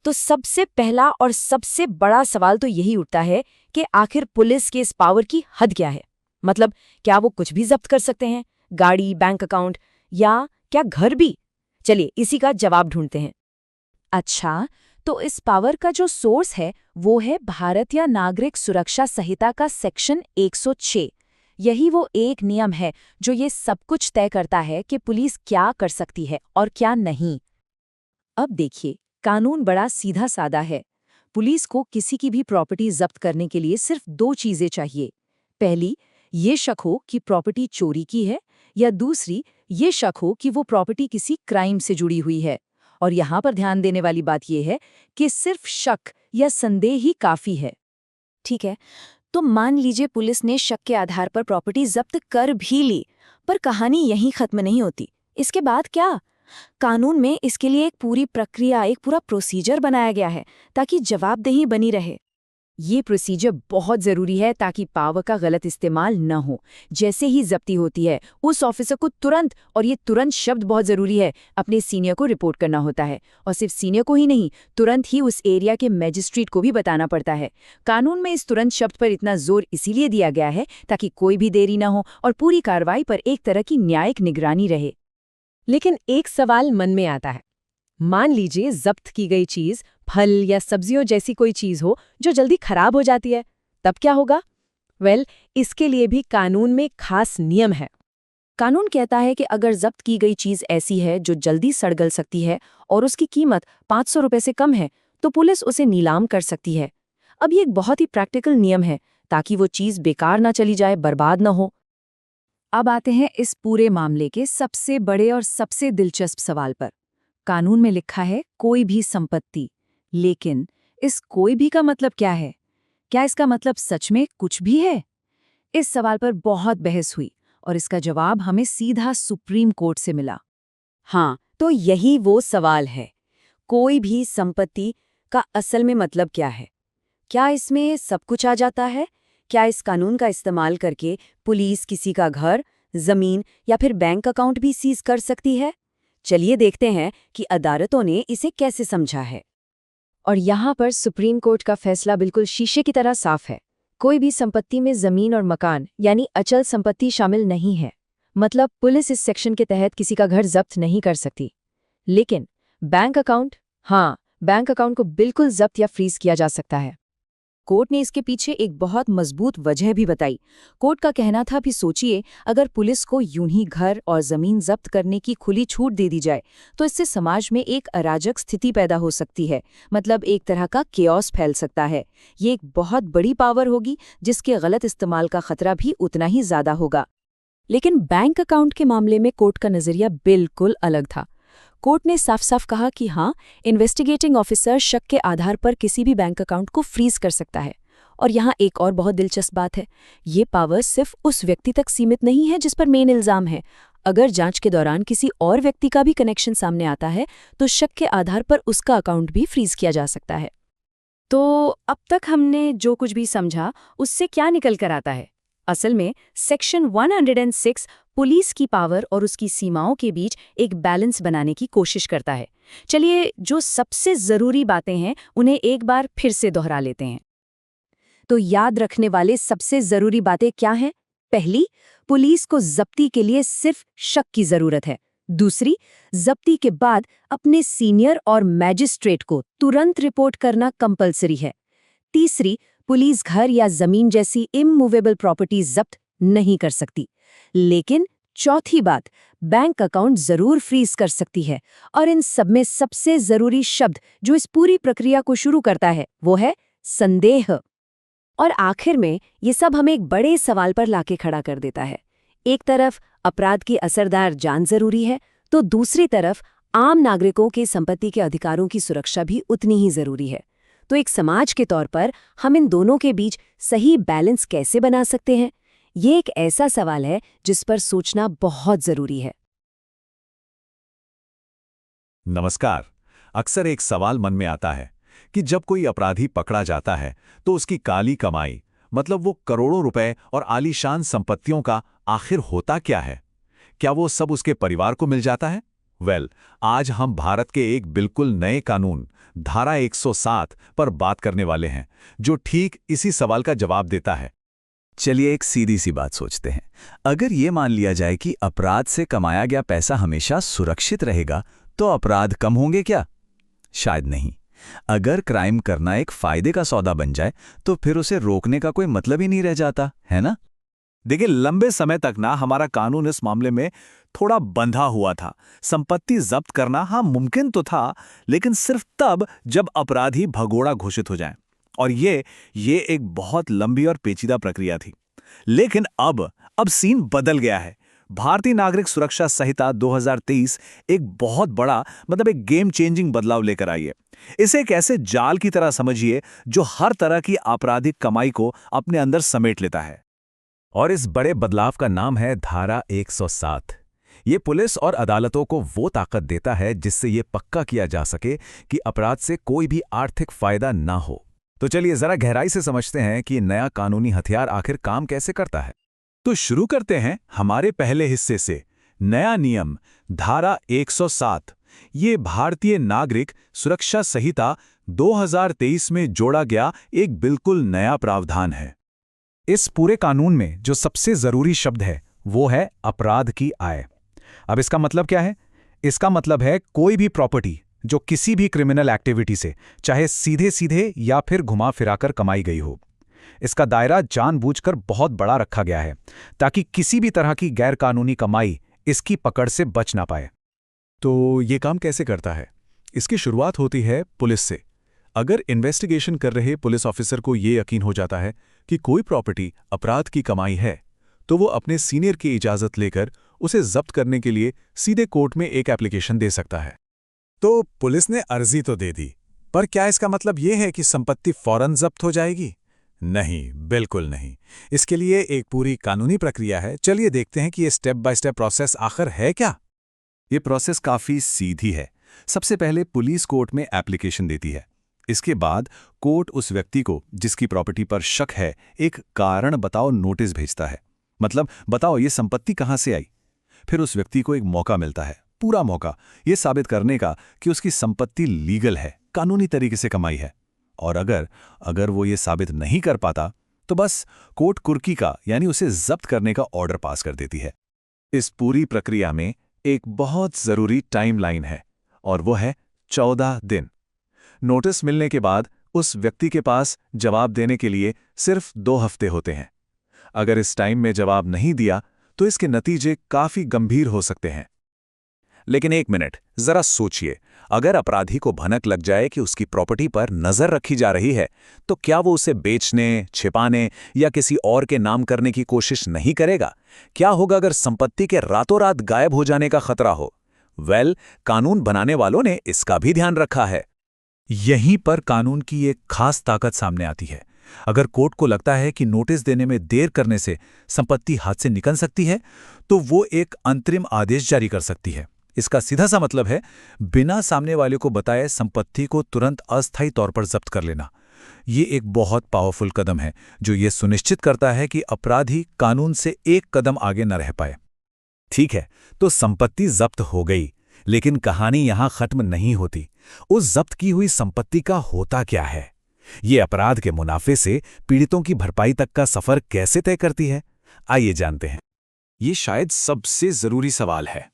तो सबसे पहला और सबसे बड़ा सवाल तो यही उठता है कि आखिर पुलिस के इस पावर की हद क्या है? मतलब क्या वो कुछ भी जब्त कर सकते हैं? गाड़ी, बैंक अकाउंट या क्या घर भी? चलिए इसी का जवाब ढूंढते हैं। अच्छा, तो इस पावर का जो सोर्स है वो है भारतीय नागरिक सुरक्षा संहिता का सेक्शन 106। यही वो एक नियम है जो ये सब कुछ तय करता है कि पुलिस क्या कर सकती है और क्या नहीं। अब देखिए, कानून बड़ा सीधा सादा है। पुलिस को किसी की भी प्रॉपर्टी जब्त करने के लिए सिर्फ 2 चीजें चाहिए। पहली, ये शक हो कि प्रॉपर्टी चोरी की है, या दूसरी, ये शक हो कि वो प्रॉपर्टी किसी क्राइम से जुड़ी हुई है। और यहाँ पर ध्यान देने वाली बात यह है कि सिर्फ शक या संदेह ही काफी है। ठीक है, तो मान लीजिए पुलिस ने शक के आधार पर प्रॉपर्टी जब्त कर भी ली, पर कहानी यहीं खत्म नहीं होती। इसके बाद क्या? कानून में इसके लिए एक पूरी प्रक्रिया, एक पूरा प्रोसीजर बनाया गया है ताकि जवाबदेही बनी रहे। ये प्रोसीजर बहुत ज़रूरी है ताकि पावर का गलत इस्तेमाल न हो। जैसे ही जब्ती होती है, उस ऑफिसर को तुरंत, और ये तुरंत शब्द बहुत ज़रूरी है, अपने सीनियर को रिपोर्ट करना होता है। और सिर्फ सीनियर को ही नहीं, तुरंत ही उस एरिया के मैजिस्ट्रेट को भी बताना पड़ता है। कानून में इस तुरंत शब्द पर इतना जोर इसीलिए दिया गया है ताकि कोई भी देरी न हो और पूरी कार्रवाई पर एक तरह की न्यायिक निगरानी रहे। लेकिन एक सवाल मन में आता है। मान लीजिए जब्त की गई चीज फल या सब्जियों जैसी कोई चीज हो जो जल्दी खराब हो जाती है, तब क्या होगा? इसके लिए भी कानून में खास नियम है। कानून कहता है कि अगर जब्त की गई चीज ऐसी है जो जल्दी सड़-गल सकती है और उसकी कीमत 500 रुपए से कम है, तो पुलिस उसे नीलाम कर सकती है। अब ये एक बहुत ही प्रैक्टिकल नियम है ताकि वो चीज बेकार ना चली जाए, बर्बाद ना हो। अब आते हैं इस पूरे मामले के सबसे बड़े और सबसे दिलचस्प सवाल पर। कानून में लिखा है कोई भी संपत्ति, लेकिन इस कोई भी का मतलब क्या है? क्या इसका मतलब सच में कुछ भी है? इस सवाल पर बहुत बहस हुई और इसका जवाब हमें सीधा सुप्रीम कोर्ट से मिला। हाँ, तो यही वो सवाल है। कोई भी संपत्ति का असल में मतलब क्या है? क्या इसमें सब कुछ आ जाता है? क्या इस कानून का इस्तेमाल करके पुलिस किसी का घर, जमीन या फिर बैंक अकाउंट भी सीज कर सकती है? चलिए देखते हैं कि अदालतों ने इसे कैसे समझा है। और यहाँ पर सुप्रीम कोर्ट का फैसला बिल्कुल शीशे की तरह साफ है। कोई भी संपत्ति में जमीन और मकान यानी अचल संपत्ति शामिल नहीं है। मतलब पुलिस इस सेक्शन के तहत किसी का घर जब्त नहीं कर सकती। लेकिन बैंक अकाउंट, हाँ, बैंक अकाउंट को बिल्कुल जब्त या फ्रीज किया जा सकता है। कोर्ट ने इसके पीछे एक बहुत मजबूत वजह भी बताई। कोर्ट का कहना था कि सोचिए, अगर पुलिस को यूं ही घर और जमीन जब्त करने की खुली छूट दे दी जाए तो इससे समाज में एक अराजक स्थिति पैदा हो सकती है। मतलब एक तरह का केओस फैल सकता है। ये एक बहुत बड़ी पावर होगी जिसके गलत इस्तेमाल का खतरा भी उतना ही ज्यादा होगा। लेकिन बैंक अकाउंट के मामले में कोर्ट का नजरिया बिल्कुल अलग था। कोर्ट ने साफ साफ कहा कि हाँ, इन्वेस्टिगेटिंग ऑफिसर शक के आधार पर किसी भी बैंक अकाउंट को फ्रीज कर सकता है। और यहाँ एक और बहुत दिलचस्प बात है, ये पावर सिर्फ उस व्यक्ति तक सीमित नहीं है जिस पर मेन इल्जाम है। अगर जांच के दौरान किसी और व्यक्ति का भी कनेक्शन सामने आता है तो शक के आधार पर उसका अकाउंट भी फ्रीज किया जा सकता है। तो अब तक हमने जो कुछ भी समझा उससे क्या निकल कर आता है? असल में सेक्शन 106 पुलिस की पावर और उसकी सीमाओं के बीच एक बैलेंस बनाने की कोशिश करता है। चलिए, जो सबसे जरूरी बातें हैं उन्हें एक बार फिर से दोहरा लेते हैं। तो याद रखने वाले सबसे जरूरी बातें क्या हैं? पहली, पुलिस को जब्ती के लिए सिर्फ शक की जरूरत है। दूसरी, जब्ती के बाद अपने सीनियर और मैजिस्ट्रेट को तुरंत रिपोर्ट करना कंपलसरी है। तीसरी, पुलिस घर या जमीन जैसी इमूवेबल प्रॉपर्टी जब्त नहीं कर सकती। लेकिन चौथी बात, बैंक अकाउंट जरूर फ्रीज कर सकती है। और इन सब में सबसे जरूरी शब्द जो इस पूरी प्रक्रिया को शुरू करता है वो है संदेह। और आखिर में ये सब हमें एक बड़े सवाल पर लाके खड़ा कर देता है। एक तरफ अपराध की असरदार जांच जरूरी है, तो दूसरी तरफ आम नागरिकों के संपत्ति के अधिकारों की सुरक्षा भी उतनी ही जरूरी है। तो एक समाज के तौर पर हम इन दोनों के बीच सही बैलेंस कैसे बना सकते हैं? ये एक ऐसा सवाल है जिस पर सोचना बहुत जरूरी है। नमस्कार। अक्सर एक सवाल मन में आता है कि जब कोई अपराधी पकड़ा जाता है तो उसकी काली कमाई, मतलब वो करोड़ों रुपए और आलीशान संपत्तियों का आखिर होता क्या है? क्या वो सब उसके परिवार को मिल जाता है? आज हम भारत के एक बिल्कुल नए कानून धारा 107 पर बात करने वाले हैं, जो ठीक इसी सवाल का जवाब देता है। चलिए एक सीधी सी बात सोचते हैं। अगर ये मान लिया जाए कि अपराध से कमाया गया पैसा हमेशा सुरक्षित रहेगा, तो अपराध कम होंगे क्या? शायद नहीं। अगर क्राइम करना एक फायदे का सौदा बन जाए तो फिर उसे रोकने का कोई मतलब ही नहीं रह जाता, है ना? देखिए, लंबे समय तक ना हमारा कानून इस मामले में थोड़ा बंधा हुआ था। संपत्ति जब्त करना हाँ मुमकिन तो था, लेकिन सिर्फ तब जब अपराधी भगोड़ा घोषित हो जाएं। और ये एक बहुत लंबी और पेचीदा प्रक्रिया थी। लेकिन अब सीन बदल गया है। भारतीय नागरिक सुरक्षा संहिता 2023 एक बहुत बड़ा, मतलब एक गेम चेंजिंग बदलाव लेकर आई है। इसे एक ऐसे जाल की तरह समझिए जो हर तरह की आपराधिक कमाई को अपने अंदर समेट लेता है। और इस बड़े बदलाव का नाम है धारा 107। ये पुलिस और अदालतों को वो ताकत देता है जिससे ये पक्का किया जा सके कि अपराध से कोई भी आर्थिक फायदा ना हो। तो चलिए जरा गहराई से समझते हैं कि नया कानूनी हथियार आखिर काम कैसे करता है। तो शुरू करते हैं हमारे पहले हिस्से से। नया नियम धारा 107, ये भारतीय नागरिक सुरक्षा संहिता 2023 में जोड़ा गया एक बिल्कुल नया प्रावधान है। इस पूरे कानून में जो सबसे जरूरी शब्द है वो है अपराध की आय। अब इसका मतलब क्या है? इसका मतलब है कोई भी प्रॉपर्टी जो किसी भी क्रिमिनल एक्टिविटी से, चाहे सीधे सीधे या फिर घुमा फिराकर कमाई गई हो। इसका दायरा जानबूझकर बहुत बड़ा रखा गया है ताकि किसी भी तरह की गैरकानूनी कमाई इसकी पकड़ से बच ना पाए। तो ये काम कैसे करता है? इसकी शुरुआत होती है पुलिस से। अगर इन्वेस्टिगेशन कर रहे पुलिस ऑफिसर को ये यकीन हो जाता है कि कोई प्रॉपर्टी अपराध की कमाई है, तो वो अपने सीनियर की इजाज़त लेकर उसे जब्त करने के लिए सीधे कोर्ट में एक एप्लीकेशन दे सकता है। तो पुलिस ने अर्जी तो दे दी, पर क्या इसका मतलब ये है कि संपत्ति फौरन जब्त हो जाएगी? नहीं, बिल्कुल नहीं। इसके लिए एक पूरी कानूनी प्रक्रिया है। चलिए देखते हैं कि ये स्टेप बाय स्टेप प्रोसेस आखिर है क्या। ये प्रोसेस काफी सीधी है। सबसे पहले पुलिस कोर्ट में एप्लीकेशन देती है। इसके बाद कोर्ट उस व्यक्ति को जिसकी प्रॉपर्टी पर शक है एक कारण बताओ नोटिस भेजता है। मतलब बताओ ये संपत्ति कहां से आई। फिर उस व्यक्ति को एक मौका मिलता है, पूरा मौका, ये साबित करने का कि उसकी संपत्ति लीगल है, कानूनी तरीके से कमाई है। और अगर वो ये साबित नहीं कर पाता तो बस कोर्ट कुर्की का, यानी उसे जब्त करने का ऑर्डर पास कर देती है। इस पूरी प्रक्रिया में एक बहुत जरूरी टाइमलाइन है और वो है 14 दिन। नोटिस मिलने के बाद उस व्यक्ति के पास जवाब देने के लिए सिर्फ 2 हफ्ते होते हैं। अगर इस टाइम में जवाब नहीं दिया तो इसके नतीजे काफी गंभीर हो सकते हैं। लेकिन एक मिनट, जरा सोचिए, अगर अपराधी को भनक लग जाए कि उसकी प्रॉपर्टी पर नजर रखी जा रही है, तो क्या वो उसे बेचने, छिपाने या किसी और के नाम करने की कोशिश नहीं करेगा? क्या होगा अगर संपत्ति के रातों रात गायब हो जाने का खतरा हो? कानून बनाने वालों ने इसका भी ध्यान रखा है। यहीं पर कानून की एक खास ताकत सामने आती है। अगर कोर्ट को लगता है कि नोटिस देने में देर करने से संपत्ति हाथ से निकल सकती है, तो वो एक अंतरिम आदेश जारी कर सकती है। इसका सीधा सा मतलब है बिना सामने वाले को बताए संपत्ति को तुरंत अस्थायी तौर पर जब्त कर लेना। ये एक बहुत पावरफुल कदम है जो ये सुनिश्चित करता है कि अपराधी कानून से एक कदम आगे न रह पाए। ठीक है, तो संपत्ति जब्त हो गई, लेकिन कहानी यहां खत्म नहीं होती। उस जब्त की हुई संपत्ति का होता क्या है? ये अपराध के मुनाफे से पीड़ितों की भरपाई तक का सफर कैसे तय करती है? आइए जानते हैं। ये शायद सबसे जरूरी सवाल है।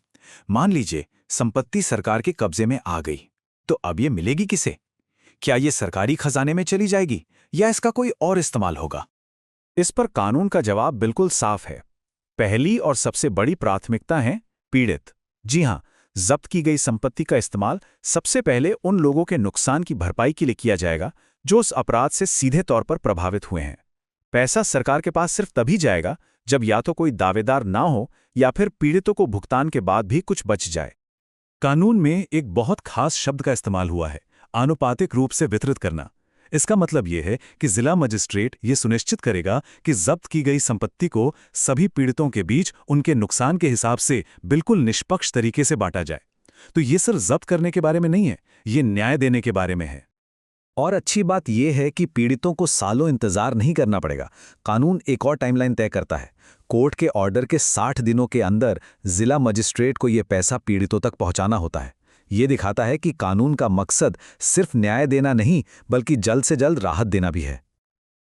मान लीजिए संपत्ति सरकार के कब्जे में आ गई, तो अब ये मिलेगी किसे? क्या ये सरकारी खजाने में चली जाएगी या इसका कोई और इस्तेमाल होगा? इस पर कानून का जवाब बिल्कुल साफ है। पहली और सबसे बड़ी प्राथमिकता है पीड़ित। जी हां, जब्त की गई संपत्ति का इस्तेमाल सबसे पहले उन लोगों के नुकसान की भरपाई के लिए किया जाएगा जो उस अपराध से सीधे तौर पर प्रभावित हुए हैं। पैसा सरकार के पास सिर्फ तभी जाएगा जब या तो कोई दावेदार ना हो या फिर पीड़ितों को भुगतान के बाद भी कुछ बच जाए। कानून में एक बहुत खास शब्द का इस्तेमाल हुआ है, आनुपातिक रूप से वितरित करना। इसका मतलब यह है कि जिला मजिस्ट्रेट ये सुनिश्चित करेगा कि जब्त की गई संपत्ति को सभी पीड़ितों के बीच उनके नुकसान के हिसाब से बिल्कुल निष्पक्ष तरीके से बांटा जाए। तो ये सिर्फ जब्त करने के बारे में नहीं है, ये न्याय देने के बारे में है। और अच्छी बात यह है कि पीड़ितों को सालों इंतजार नहीं करना पड़ेगा। कानून एक और टाइमलाइन तय करता है। कोर्ट के ऑर्डर के 60 दिनों के अंदर जिला मजिस्ट्रेट को यह पैसा पीड़ितों तक पहुंचाना होता है। ये दिखाता है कि कानून का मकसद सिर्फ न्याय देना नहीं, बल्कि जल्द से जल्द राहत देना भी है।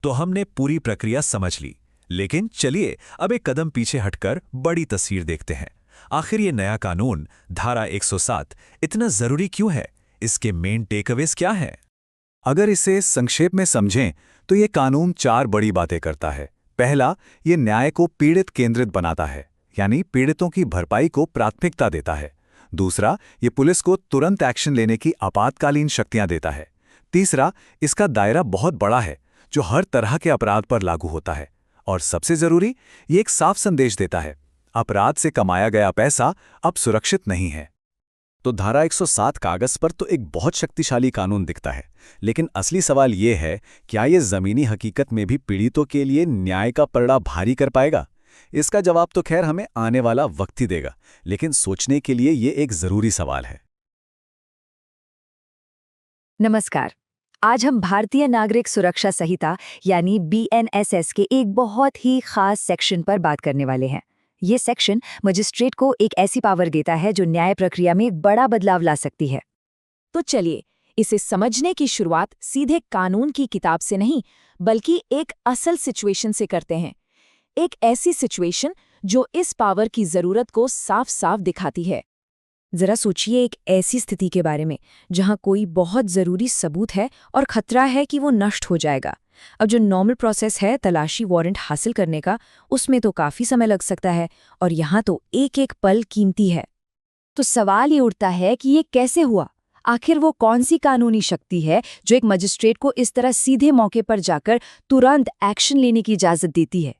तो हमने पूरी प्रक्रिया समझ ली, लेकिन चलिए अब एक कदम पीछे हटकर बड़ी तस्वीर देखते हैं। आखिर ये नया कानून धारा 107 इतना जरूरी क्यों है? इसके मेन टेकअवेज क्या है? अगर इसे संक्षेप में समझें तो ये कानून 4 बड़ी बातें करता है। पहला, ये न्याय को पीड़ित केंद्रित बनाता है, यानी पीड़ितों की भरपाई को प्राथमिकता देता है। दूसरा, ये पुलिस को तुरंत एक्शन लेने की आपातकालीन शक्तियां देता है। तीसरा, इसका दायरा बहुत बड़ा है जो हर तरह के अपराध पर लागू होता है। और सबसे जरूरी, ये एक साफ संदेश देता है, अपराध से कमाया गया पैसा अब सुरक्षित नहीं है। तो धारा 107 कागज पर तो एक बहुत शक्तिशाली कानून दिखता है, लेकिन असली सवाल ये है, क्या ये जमीनी हकीकत में भी पीड़ितों के लिए न्याय का पलड़ा भारी कर पाएगा? इसका जवाब तो खैर हमें आने वाला वक्त ही देगा, लेकिन सोचने के लिए ये एक जरूरी सवाल है। नमस्कार। आज हम भारतीय नागरिक सुरक्षा संहिता यानी BNSS के एक बहुत ही खास सेक्शन पर बात करने वाले हैं। ये सेक्शन मजिस्ट्रेट को एक ऐसी पावर देता है जो न्याय प्रक्रिया में एक बड़ा बदलाव ला सकती है। तो चलिए इसे समझने की शुरुआत सीधे कानून की किताब से नहीं, बल्कि एक असल सिचुएशन से करते हैं। एक ऐसी सिचुएशन जो इस पावर की जरूरत को साफ साफ दिखाती है। जरा सोचिए एक ऐसी स्थिति के बारे में जहां कोई बहुत जरूरी सबूत है और खतरा है कि वो नष्ट हो जाएगा। अब जो नॉर्मल प्रोसेस है तलाशी वारंट हासिल करने का, उसमें तो काफी समय लग सकता है और यहाँ तो एक एक पल कीमती है। तो सवाल ये उठता है कि ये कैसे हुआ? आखिर वो कौन सी कानूनी शक्ति है जो एक मजिस्ट्रेट को इस तरह सीधे मौके पर जाकर तुरंत एक्शन लेने की इजाजत देती है?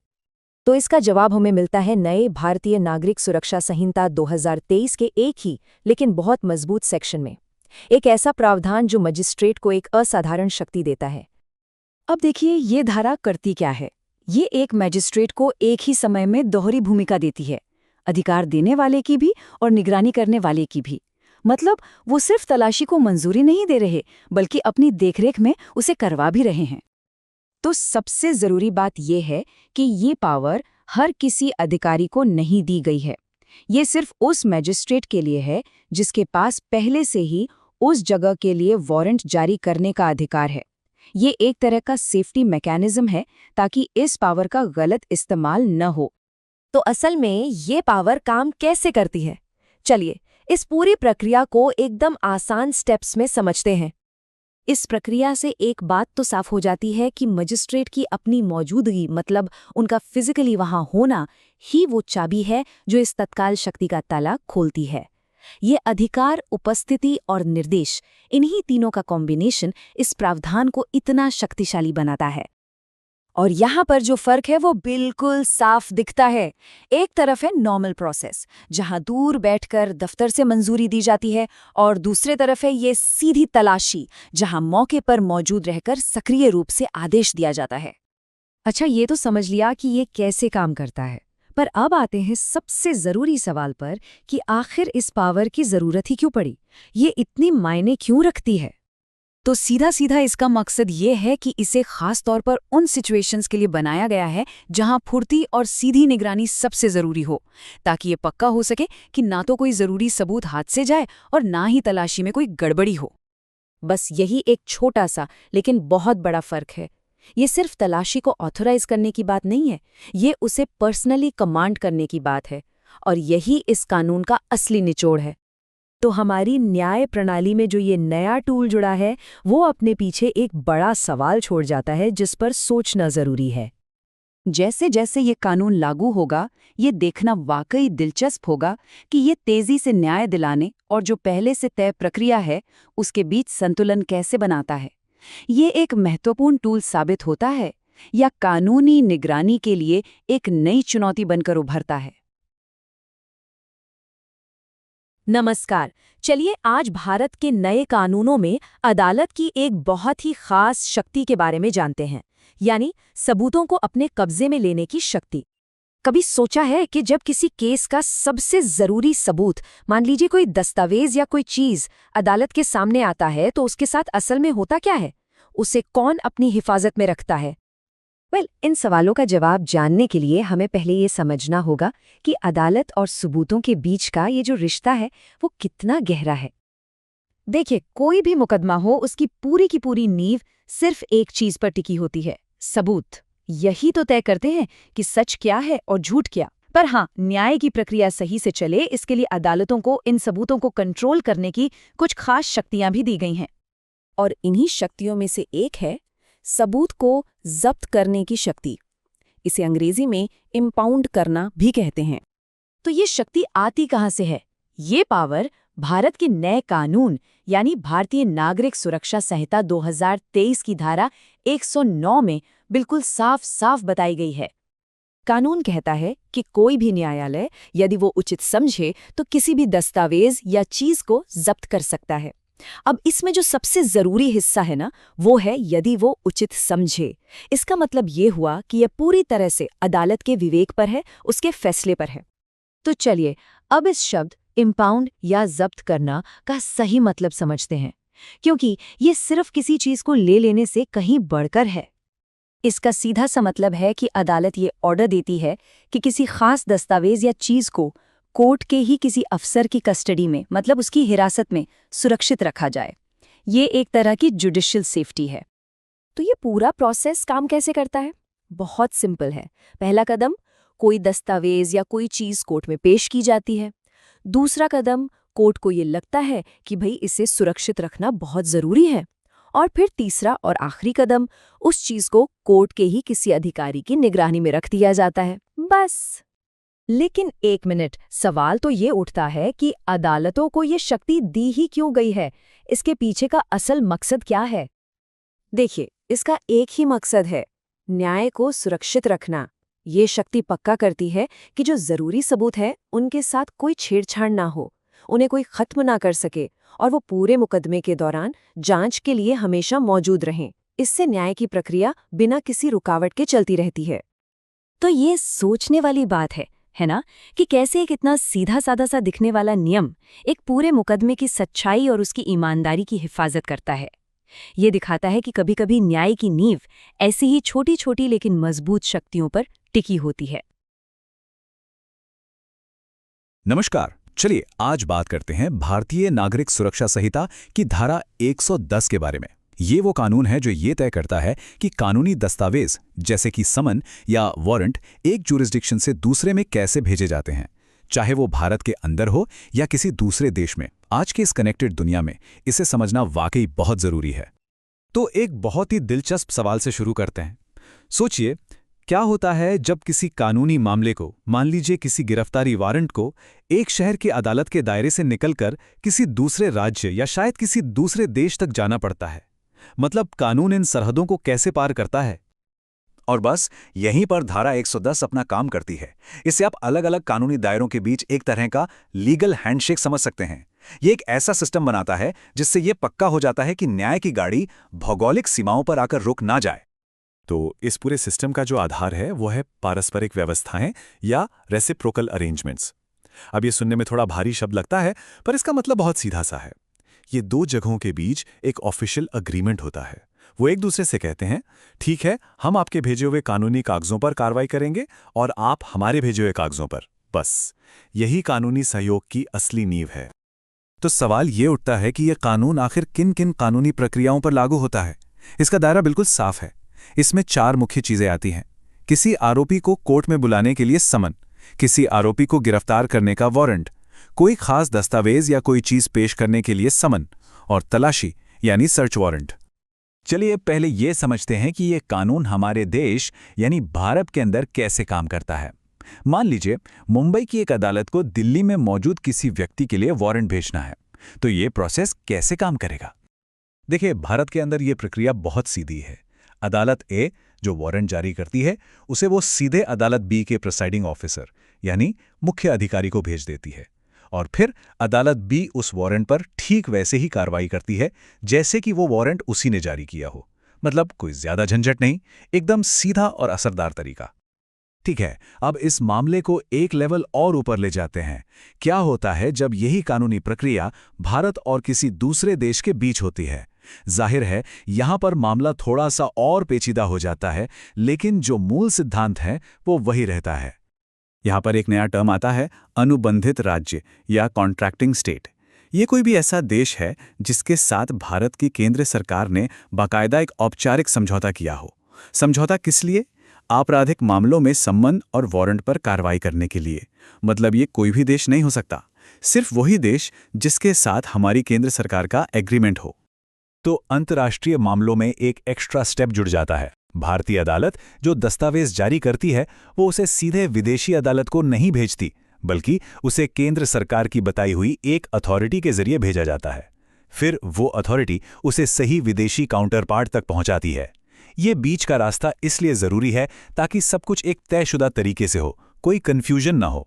तो इसका जवाब हमें मिलता है नए भारतीय नागरिक सुरक्षा संहिता 2023 के एक ही लेकिन बहुत मजबूत सेक्शन में। एक ऐसा प्रावधान जो मजिस्ट्रेट को एक असाधारण शक्ति देता है। अब देखिए ये धारा करती क्या है। ये एक मजिस्ट्रेट को एक ही समय में दोहरी भूमिका देती है, अधिकार देने वाले की भी और निगरानी करने वाले की भी। मतलब वो सिर्फ तलाशी को मंजूरी नहीं दे रहे, बल्कि अपनी देखरेख में उसे करवा भी रहे हैं। तो सबसे जरूरी बात यह है कि ये पावर हर किसी अधिकारी को नहीं दी गई है। ये सिर्फ उस मजिस्ट्रेट के लिए है जिसके पास पहले से ही उस जगह के लिए वारंट जारी करने का अधिकार है। ये एक तरह का सेफ्टी मैकेनिज्म है ताकि इस पावर का गलत इस्तेमाल न हो। तो असल में ये पावर काम कैसे करती है? चलिए इस पूरी प्रक्रिया को एकदम आसान स्टेप्स में समझते हैं। इस प्रक्रिया से एक बात तो साफ हो जाती है कि मजिस्ट्रेट की अपनी मौजूदगी, मतलब उनका फिजिकली वहां होना ही वो चाबी है जो इस तत्काल शक्ति का ताला खोलती है। ये अधिकार, उपस्थिति और निर्देश, इन्हीं तीनों का कॉम्बिनेशन इस प्रावधान को इतना शक्तिशाली बनाता है। और यहाँ पर जो फर्क है वो बिल्कुल साफ दिखता है। एक तरफ है नॉर्मल प्रोसेस, जहाँ दूर बैठकर दफ्तर से मंजूरी दी जाती है, और दूसरे तरफ है ये सीधी तलाशी, जहाँ मौके पर मौजूद रहकर सक्रिय रूप से आदेश दिया जाता है। अच्छा, ये तो समझ लिया कि ये कैसे काम करता है, पर अब आते हैं सबसे जरूरी सवाल पर कि आखिर इस पावर की जरूरत ही क्यों पड़ी, ये इतनी मायने क्यों रखती है। तो सीधा सीधा इसका मकसद ये है कि इसे खास तौर पर उन सिचुएशंस के लिए बनाया गया है जहां फुर्ती और सीधी निगरानी सबसे जरूरी हो, ताकि ये पक्का हो सके कि ना तो कोई जरूरी सबूत हाथ से जाए और ना ही तलाशी में कोई गड़बड़ी हो। बस यही एक छोटा सा लेकिन बहुत बड़ा फर्क है। ये सिर्फ तलाशी को ऑथोराइज करने की बात नहीं है, ये उसे पर्सनली कमांड करने की बात है, और यही इस कानून का असली निचोड़ है। तो हमारी न्याय प्रणाली में जो ये नया टूल जुड़ा है, वो अपने पीछे एक बड़ा सवाल छोड़ जाता है जिस पर सोचना जरूरी है। जैसे जैसे ये कानून लागू होगा, ये देखना वाकई दिलचस्प होगा कि ये तेजी से न्याय दिलाने और जो पहले से तय प्रक्रिया है उसके बीच संतुलन कैसे बनाता है। ये एक महत्वपूर्ण टूल साबित होता है या कानूनी निगरानी के लिए एक नई चुनौती बनकर उभरता है। नमस्कार, चलिए आज भारत के नए कानूनों में अदालत की एक बहुत ही खास शक्ति के बारे में जानते हैं, यानी सबूतों को अपने कब्जे में लेने की शक्ति। कभी सोचा है कि जब किसी केस का सबसे जरूरी सबूत, मान लीजिए कोई दस्तावेज या कोई चीज, अदालत के सामने आता है तो उसके साथ असल में होता क्या है? उसे कौन अपनी हिफाजत में रखता है? इन सवालों का जवाब जानने के लिए हमें पहले ये समझना होगा कि अदालत और सबूतों के बीच का ये जो रिश्ता है वो कितना गहरा है। देखिए, कोई भी मुकदमा हो, उसकी पूरी की पूरी नींव सिर्फ एक चीज पर टिकी होती है, सबूत। यही तो तय करते हैं कि सच क्या है और झूठ क्या। पर हाँ, न्याय की प्रक्रिया सही से चले, इसके लिए अदालतों को इन सबूतों को कंट्रोल करने की कुछ खास शक्तियां भी दी गई हैं। और इन्हीं शक्तियों में से एक है सबूत को जब्त करने की शक्ति। इसे अंग्रेजी में इम्पाउंड करना भी कहते हैं। तो ये शक्ति आती कहाँ से है? ये पावर भारत के नए कानून यानी भारतीय नागरिक सुरक्षा संहिता 2023 की धारा 109 में बिल्कुल साफ साफ बताई गई है। कानून कहता है कि कोई भी न्यायालय, यदि वो उचित समझे, तो किसी भी दस्तावेज या चीज को जब्त कर सकता है। अब इसमें जो सबसे जरूरी हिस्सा है ना, वो है यदि वो उचित समझे। इसका मतलब ये हुआ कि यह पूरी तरह से अदालत के विवेक पर है, उसके फैसले पर है। तो चलिए अब इस शब्द इम्पाउंड या जब्त करना का सही मतलब समझते हैं, क्योंकि ये सिर्फ किसी चीज को ले लेने से कहीं बढ़कर है। इसका सीधा सा मतलब है कि अदालत ये ऑर्डर देती है कि किसी खास दस्तावेज या चीज को कोर्ट के ही किसी अफसर की कस्टडी में, मतलब उसकी हिरासत में, सुरक्षित रखा जाए। ये एक तरह की जुडिशियल सेफ्टी है। तो ये पूरा प्रोसेस काम कैसे करता है? बहुत सिंपल है। पहला कदम, कोई दस्तावेज या कोई चीज कोर्ट में पेश की जाती है। दूसरा कदम, कोर्ट को ये लगता है कि भाई इसे सुरक्षित रखना बहुत जरूरी है। और फिर तीसरा और आखिरी कदम, उस चीज को कोर्ट के ही किसी अधिकारी की निगरानी में रख दिया जाता है, बस। लेकिन एक मिनट, सवाल तो ये उठता है कि अदालतों को ये शक्ति दी ही क्यों गई है? इसके पीछे का असल मकसद क्या है? देखिए, इसका एक ही मकसद है, न्याय को सुरक्षित रखना। ये शक्ति पक्का करती है कि जो जरूरी सबूत है उनके साथ कोई छेड़छाड़ ना हो, उन्हें कोई खत्म ना कर सके, और वो पूरे मुकदमे के दौरान जांच के लिए हमेशा मौजूद रहें। इससे न्याय की प्रक्रिया बिना किसी रुकावट के चलती रहती है। तो ये सोचने वाली बात है ना, कि कैसे एक इतना सीधा साधा सा दिखने वाला नियम एक पूरे मुकदमे की सच्चाई और उसकी ईमानदारी की हिफाजत करता है। ये दिखाता है कि कभी-कभी न्याय की नींव ऐसी ही छोटी छोटी लेकिन मजबूत शक्तियों पर टिकी होती है। नमस्कार, चलिए आज बात करते हैं भारतीय नागरिक सुरक्षा संहिता की धारा 110 के बारे में। ये वो कानून है जो ये तय करता है कि कानूनी दस्तावेज जैसे कि समन या वारंट एक जुरिस्डिक्शन से दूसरे में कैसे भेजे जाते हैं, चाहे वो भारत के अंदर हो या किसी दूसरे देश में। आज के इस कनेक्टेड दुनिया में इसे समझना वाकई बहुत जरूरी है। तो एक बहुत ही दिलचस्प सवाल से शुरू करते हैं। सोचिए, क्या होता है जब किसी कानूनी मामले को, मान लीजिए किसी गिरफ्तारी वारंट को, एक शहर की अदालत के दायरे से निकलकर किसी दूसरे राज्य या शायद किसी दूसरे देश तक जाना पड़ता है? मतलब कानून इन सरहदों को कैसे पार करता है? और बस यहीं पर धारा 110 अपना काम करती है। इससे आप अलग अलग कानूनी दायरों के बीच एक तरह का लीगल हैंडशेक समझ सकते हैं। ये एक ऐसा सिस्टम बनाता है जिससे ये पक्का हो जाता है कि न्याय की गाड़ी भौगोलिक सीमाओं पर आकर रुक ना जाए। तो इस पूरे सिस्टम का जो आधार है वो है पारस्परिक व्यवस्थाएं या रेसिप्रोकल अरेंजमेंट्स। अब ये सुनने में थोड़ा भारी शब्द लगता है, पर इसका मतलब बहुत सीधा सा है। ये दो जगहों के बीच एक ऑफिशियल अग्रीमेंट होता है। वो एक दूसरे से कहते हैं, ठीक है, हम आपके भेजे हुए कानूनी कागजों पर कार्रवाई करेंगे और आप हमारे भेजे हुए कागजों पर। बस यही कानूनी सहयोग की असली नींव है। तो सवाल ये उठता है कि यह कानून आखिर किन किन कानूनी प्रक्रियाओं पर लागू होता है। इसका दायरा बिल्कुल साफ है। इसमें 4 मुख्य चीजें आती हैं। किसी आरोपी को कोर्ट में बुलाने के लिए समन, किसी आरोपी को गिरफ्तार करने का वारंट, कोई खास दस्तावेज या कोई चीज पेश करने के लिए समन, और तलाशी यानी सर्च वारंट। चलिए पहले ये समझते हैं कि ये कानून हमारे देश यानी भारत के अंदर कैसे काम करता है। मान लीजिए मुंबई की एक अदालत को दिल्ली में मौजूद किसी व्यक्ति के लिए वारंट भेजना है, तो ये प्रोसेस कैसे काम करेगा? देखिए, भारत के अंदर ये प्रक्रिया बहुत सीधी है। अदालत ए जो वारंट जारी करती है, उसे वो सीधे अदालत बी के प्रिसाइडिंग ऑफिसर यानी मुख्य अधिकारी को भेज देती है, और फिर अदालत बी उस वारंट पर ठीक वैसे ही कार्रवाई करती है जैसे कि वो वारंट उसी ने जारी किया हो। मतलब कोई ज्यादा झंझट नहीं, एकदम सीधा और असरदार तरीका। ठीक है, अब इस मामले को एक लेवल और ऊपर ले जाते हैं। क्या होता है जब यही कानूनी प्रक्रिया भारत और किसी दूसरे देश के बीच होती है? जाहिर है यहां पर मामला थोड़ा सा और पेचीदा हो जाता है, लेकिन जो मूल सिद्धांत है वो वही रहता है। यहां पर एक नया टर्म आता है, अनुबंधित राज्य या कॉन्ट्रैक्टिंग स्टेट। ये कोई भी ऐसा देश है जिसके साथ भारत की केंद्र सरकार ने बाकायदा एक औपचारिक समझौता किया हो। समझौता किस लिए? आपराधिक मामलों में सम्मन और वारंट पर कार्रवाई करने के लिए। मतलब ये कोई भी देश नहीं हो सकता, सिर्फ वही देश जिसके साथ हमारी केंद्र सरकार का एग्रीमेंट हो। तो अंतर्राष्ट्रीय मामलों में एक एक्स्ट्रा स्टेप जुड़ जाता है। भारतीय अदालत जो दस्तावेज जारी करती है वो उसे सीधे विदेशी अदालत को नहीं भेजती, बल्कि उसे केंद्र सरकार की बताई हुई एक अथॉरिटी के जरिए भेजा जाता है। फिर वो अथॉरिटी उसे सही विदेशी काउंटर पार्ट तक पहुंचाती है। ये बीच का रास्ता इसलिए जरूरी है ताकि सब कुछ एक तयशुदा तरीके से हो, कोई कंफ्यूजन ना हो।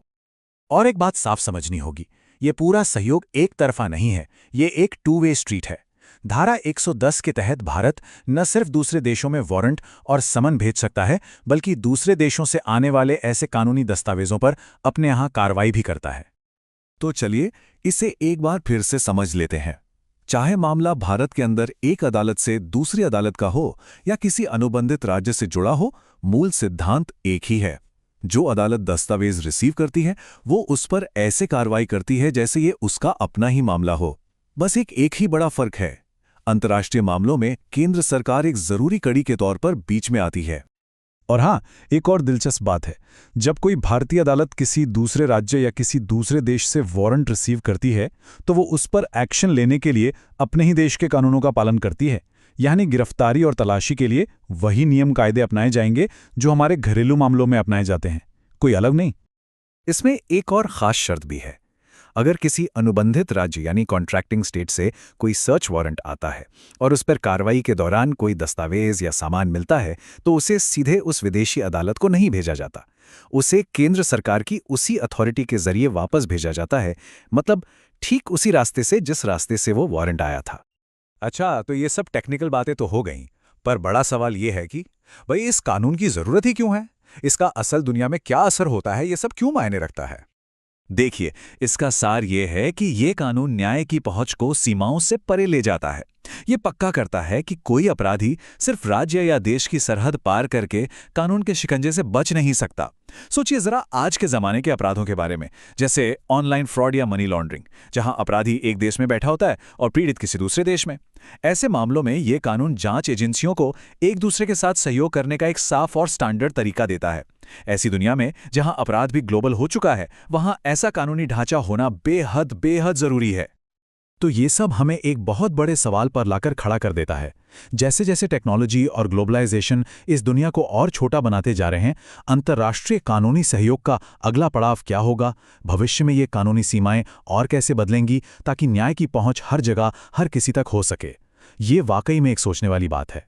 और एक बात साफ समझनी होगी, ये पूरा सहयोग एक तरफा नहीं है, ये एक 2 वे स्ट्रीट है। धारा 110 के तहत भारत न सिर्फ दूसरे देशों में वारंट और समन भेज सकता है, बल्कि दूसरे देशों से आने वाले ऐसे कानूनी दस्तावेजों पर अपने यहाँ कार्रवाई भी करता है। तो चलिए इसे एक बार फिर से समझ लेते हैं। चाहे मामला भारत के अंदर एक अदालत से दूसरी अदालत का हो या किसी अनुबंधित राज्य से जुड़ा हो, मूल सिद्धांत एक ही है। जो अदालत दस्तावेज रिसीव करती है वो उस पर ऐसे कार्रवाई करती है जैसे ये उसका अपना ही मामला हो। बस एक ही बड़ा फर्क है, अंतर्राष्ट्रीय मामलों में केंद्र सरकार एक जरूरी कड़ी के तौर पर बीच में आती है। और हाँ, एक और दिलचस्प बात है, जब कोई भारतीय अदालत किसी दूसरे राज्य या किसी दूसरे देश से वारंट रिसीव करती है तो वो उस पर एक्शन लेने के लिए अपने ही देश के कानूनों का पालन करती है। यानी गिरफ्तारी और तलाशी के लिए वही नियम कायदे अपनाए जाएंगे जो हमारे घरेलू मामलों में अपनाए जाते हैं, कोई अलग नहीं। इसमें एक और खास शर्त भी है। अगर किसी अनुबंधित राज्य यानी कॉन्ट्रैक्टिंग स्टेट से कोई सर्च वारंट आता है और उस पर कार्रवाई के दौरान कोई दस्तावेज या सामान मिलता है, तो उसे सीधे उस विदेशी अदालत को नहीं भेजा जाता, उसे केंद्र सरकार की उसी अथॉरिटी के जरिए वापस भेजा जाता है। मतलब ठीक उसी रास्ते से जिस रास्ते से वो वारंट आया था। अच्छा, तो ये सब टेक्निकल बातें तो हो गईं, पर बड़ा सवाल ये है कि भाई इस कानून की जरूरत ही क्यों है? इसका असल दुनिया में क्या असर होता है? ये सब क्यों मायने रखता है? देखिए, इसका सार ये है कि ये कानून न्याय की पहुंच को सीमाओं से परे ले जाता है। ये पक्का करता है कि कोई अपराधी सिर्फ राज्य या देश की सरहद पार करके कानून के शिकंजे से बच नहीं सकता। सोचिए जरा आज के जमाने के अपराधों के बारे में, जैसे ऑनलाइन फ्रॉड या मनी लॉन्ड्रिंग, जहां अपराधी एक देश में बैठा होता है और पीड़ित किसी दूसरे देश में। ऐसे मामलों में ये कानून जांच एजेंसियों को एक दूसरे के साथ सहयोग करने का एक साफ और स्टैंडर्ड तरीका देता है। ऐसी दुनिया में जहां अपराध भी ग्लोबल हो चुका है, वहां ऐसा कानूनी ढांचा होना बेहद जरूरी है। तो ये सब हमें एक बहुत बड़े सवाल पर लाकर खड़ा कर देता है। जैसे जैसे टेक्नोलॉजी और ग्लोबलाइजेशन इस दुनिया को और छोटा बनाते जा रहे हैं, अंतर्राष्ट्रीय कानूनी सहयोग का अगला पड़ाव क्या होगा? भविष्य में ये कानूनी सीमाएं और कैसे बदलेंगी ताकि न्याय की पहुंच हर जगह हर किसी तक हो सके? ये वाकई में एक सोचने वाली बात है।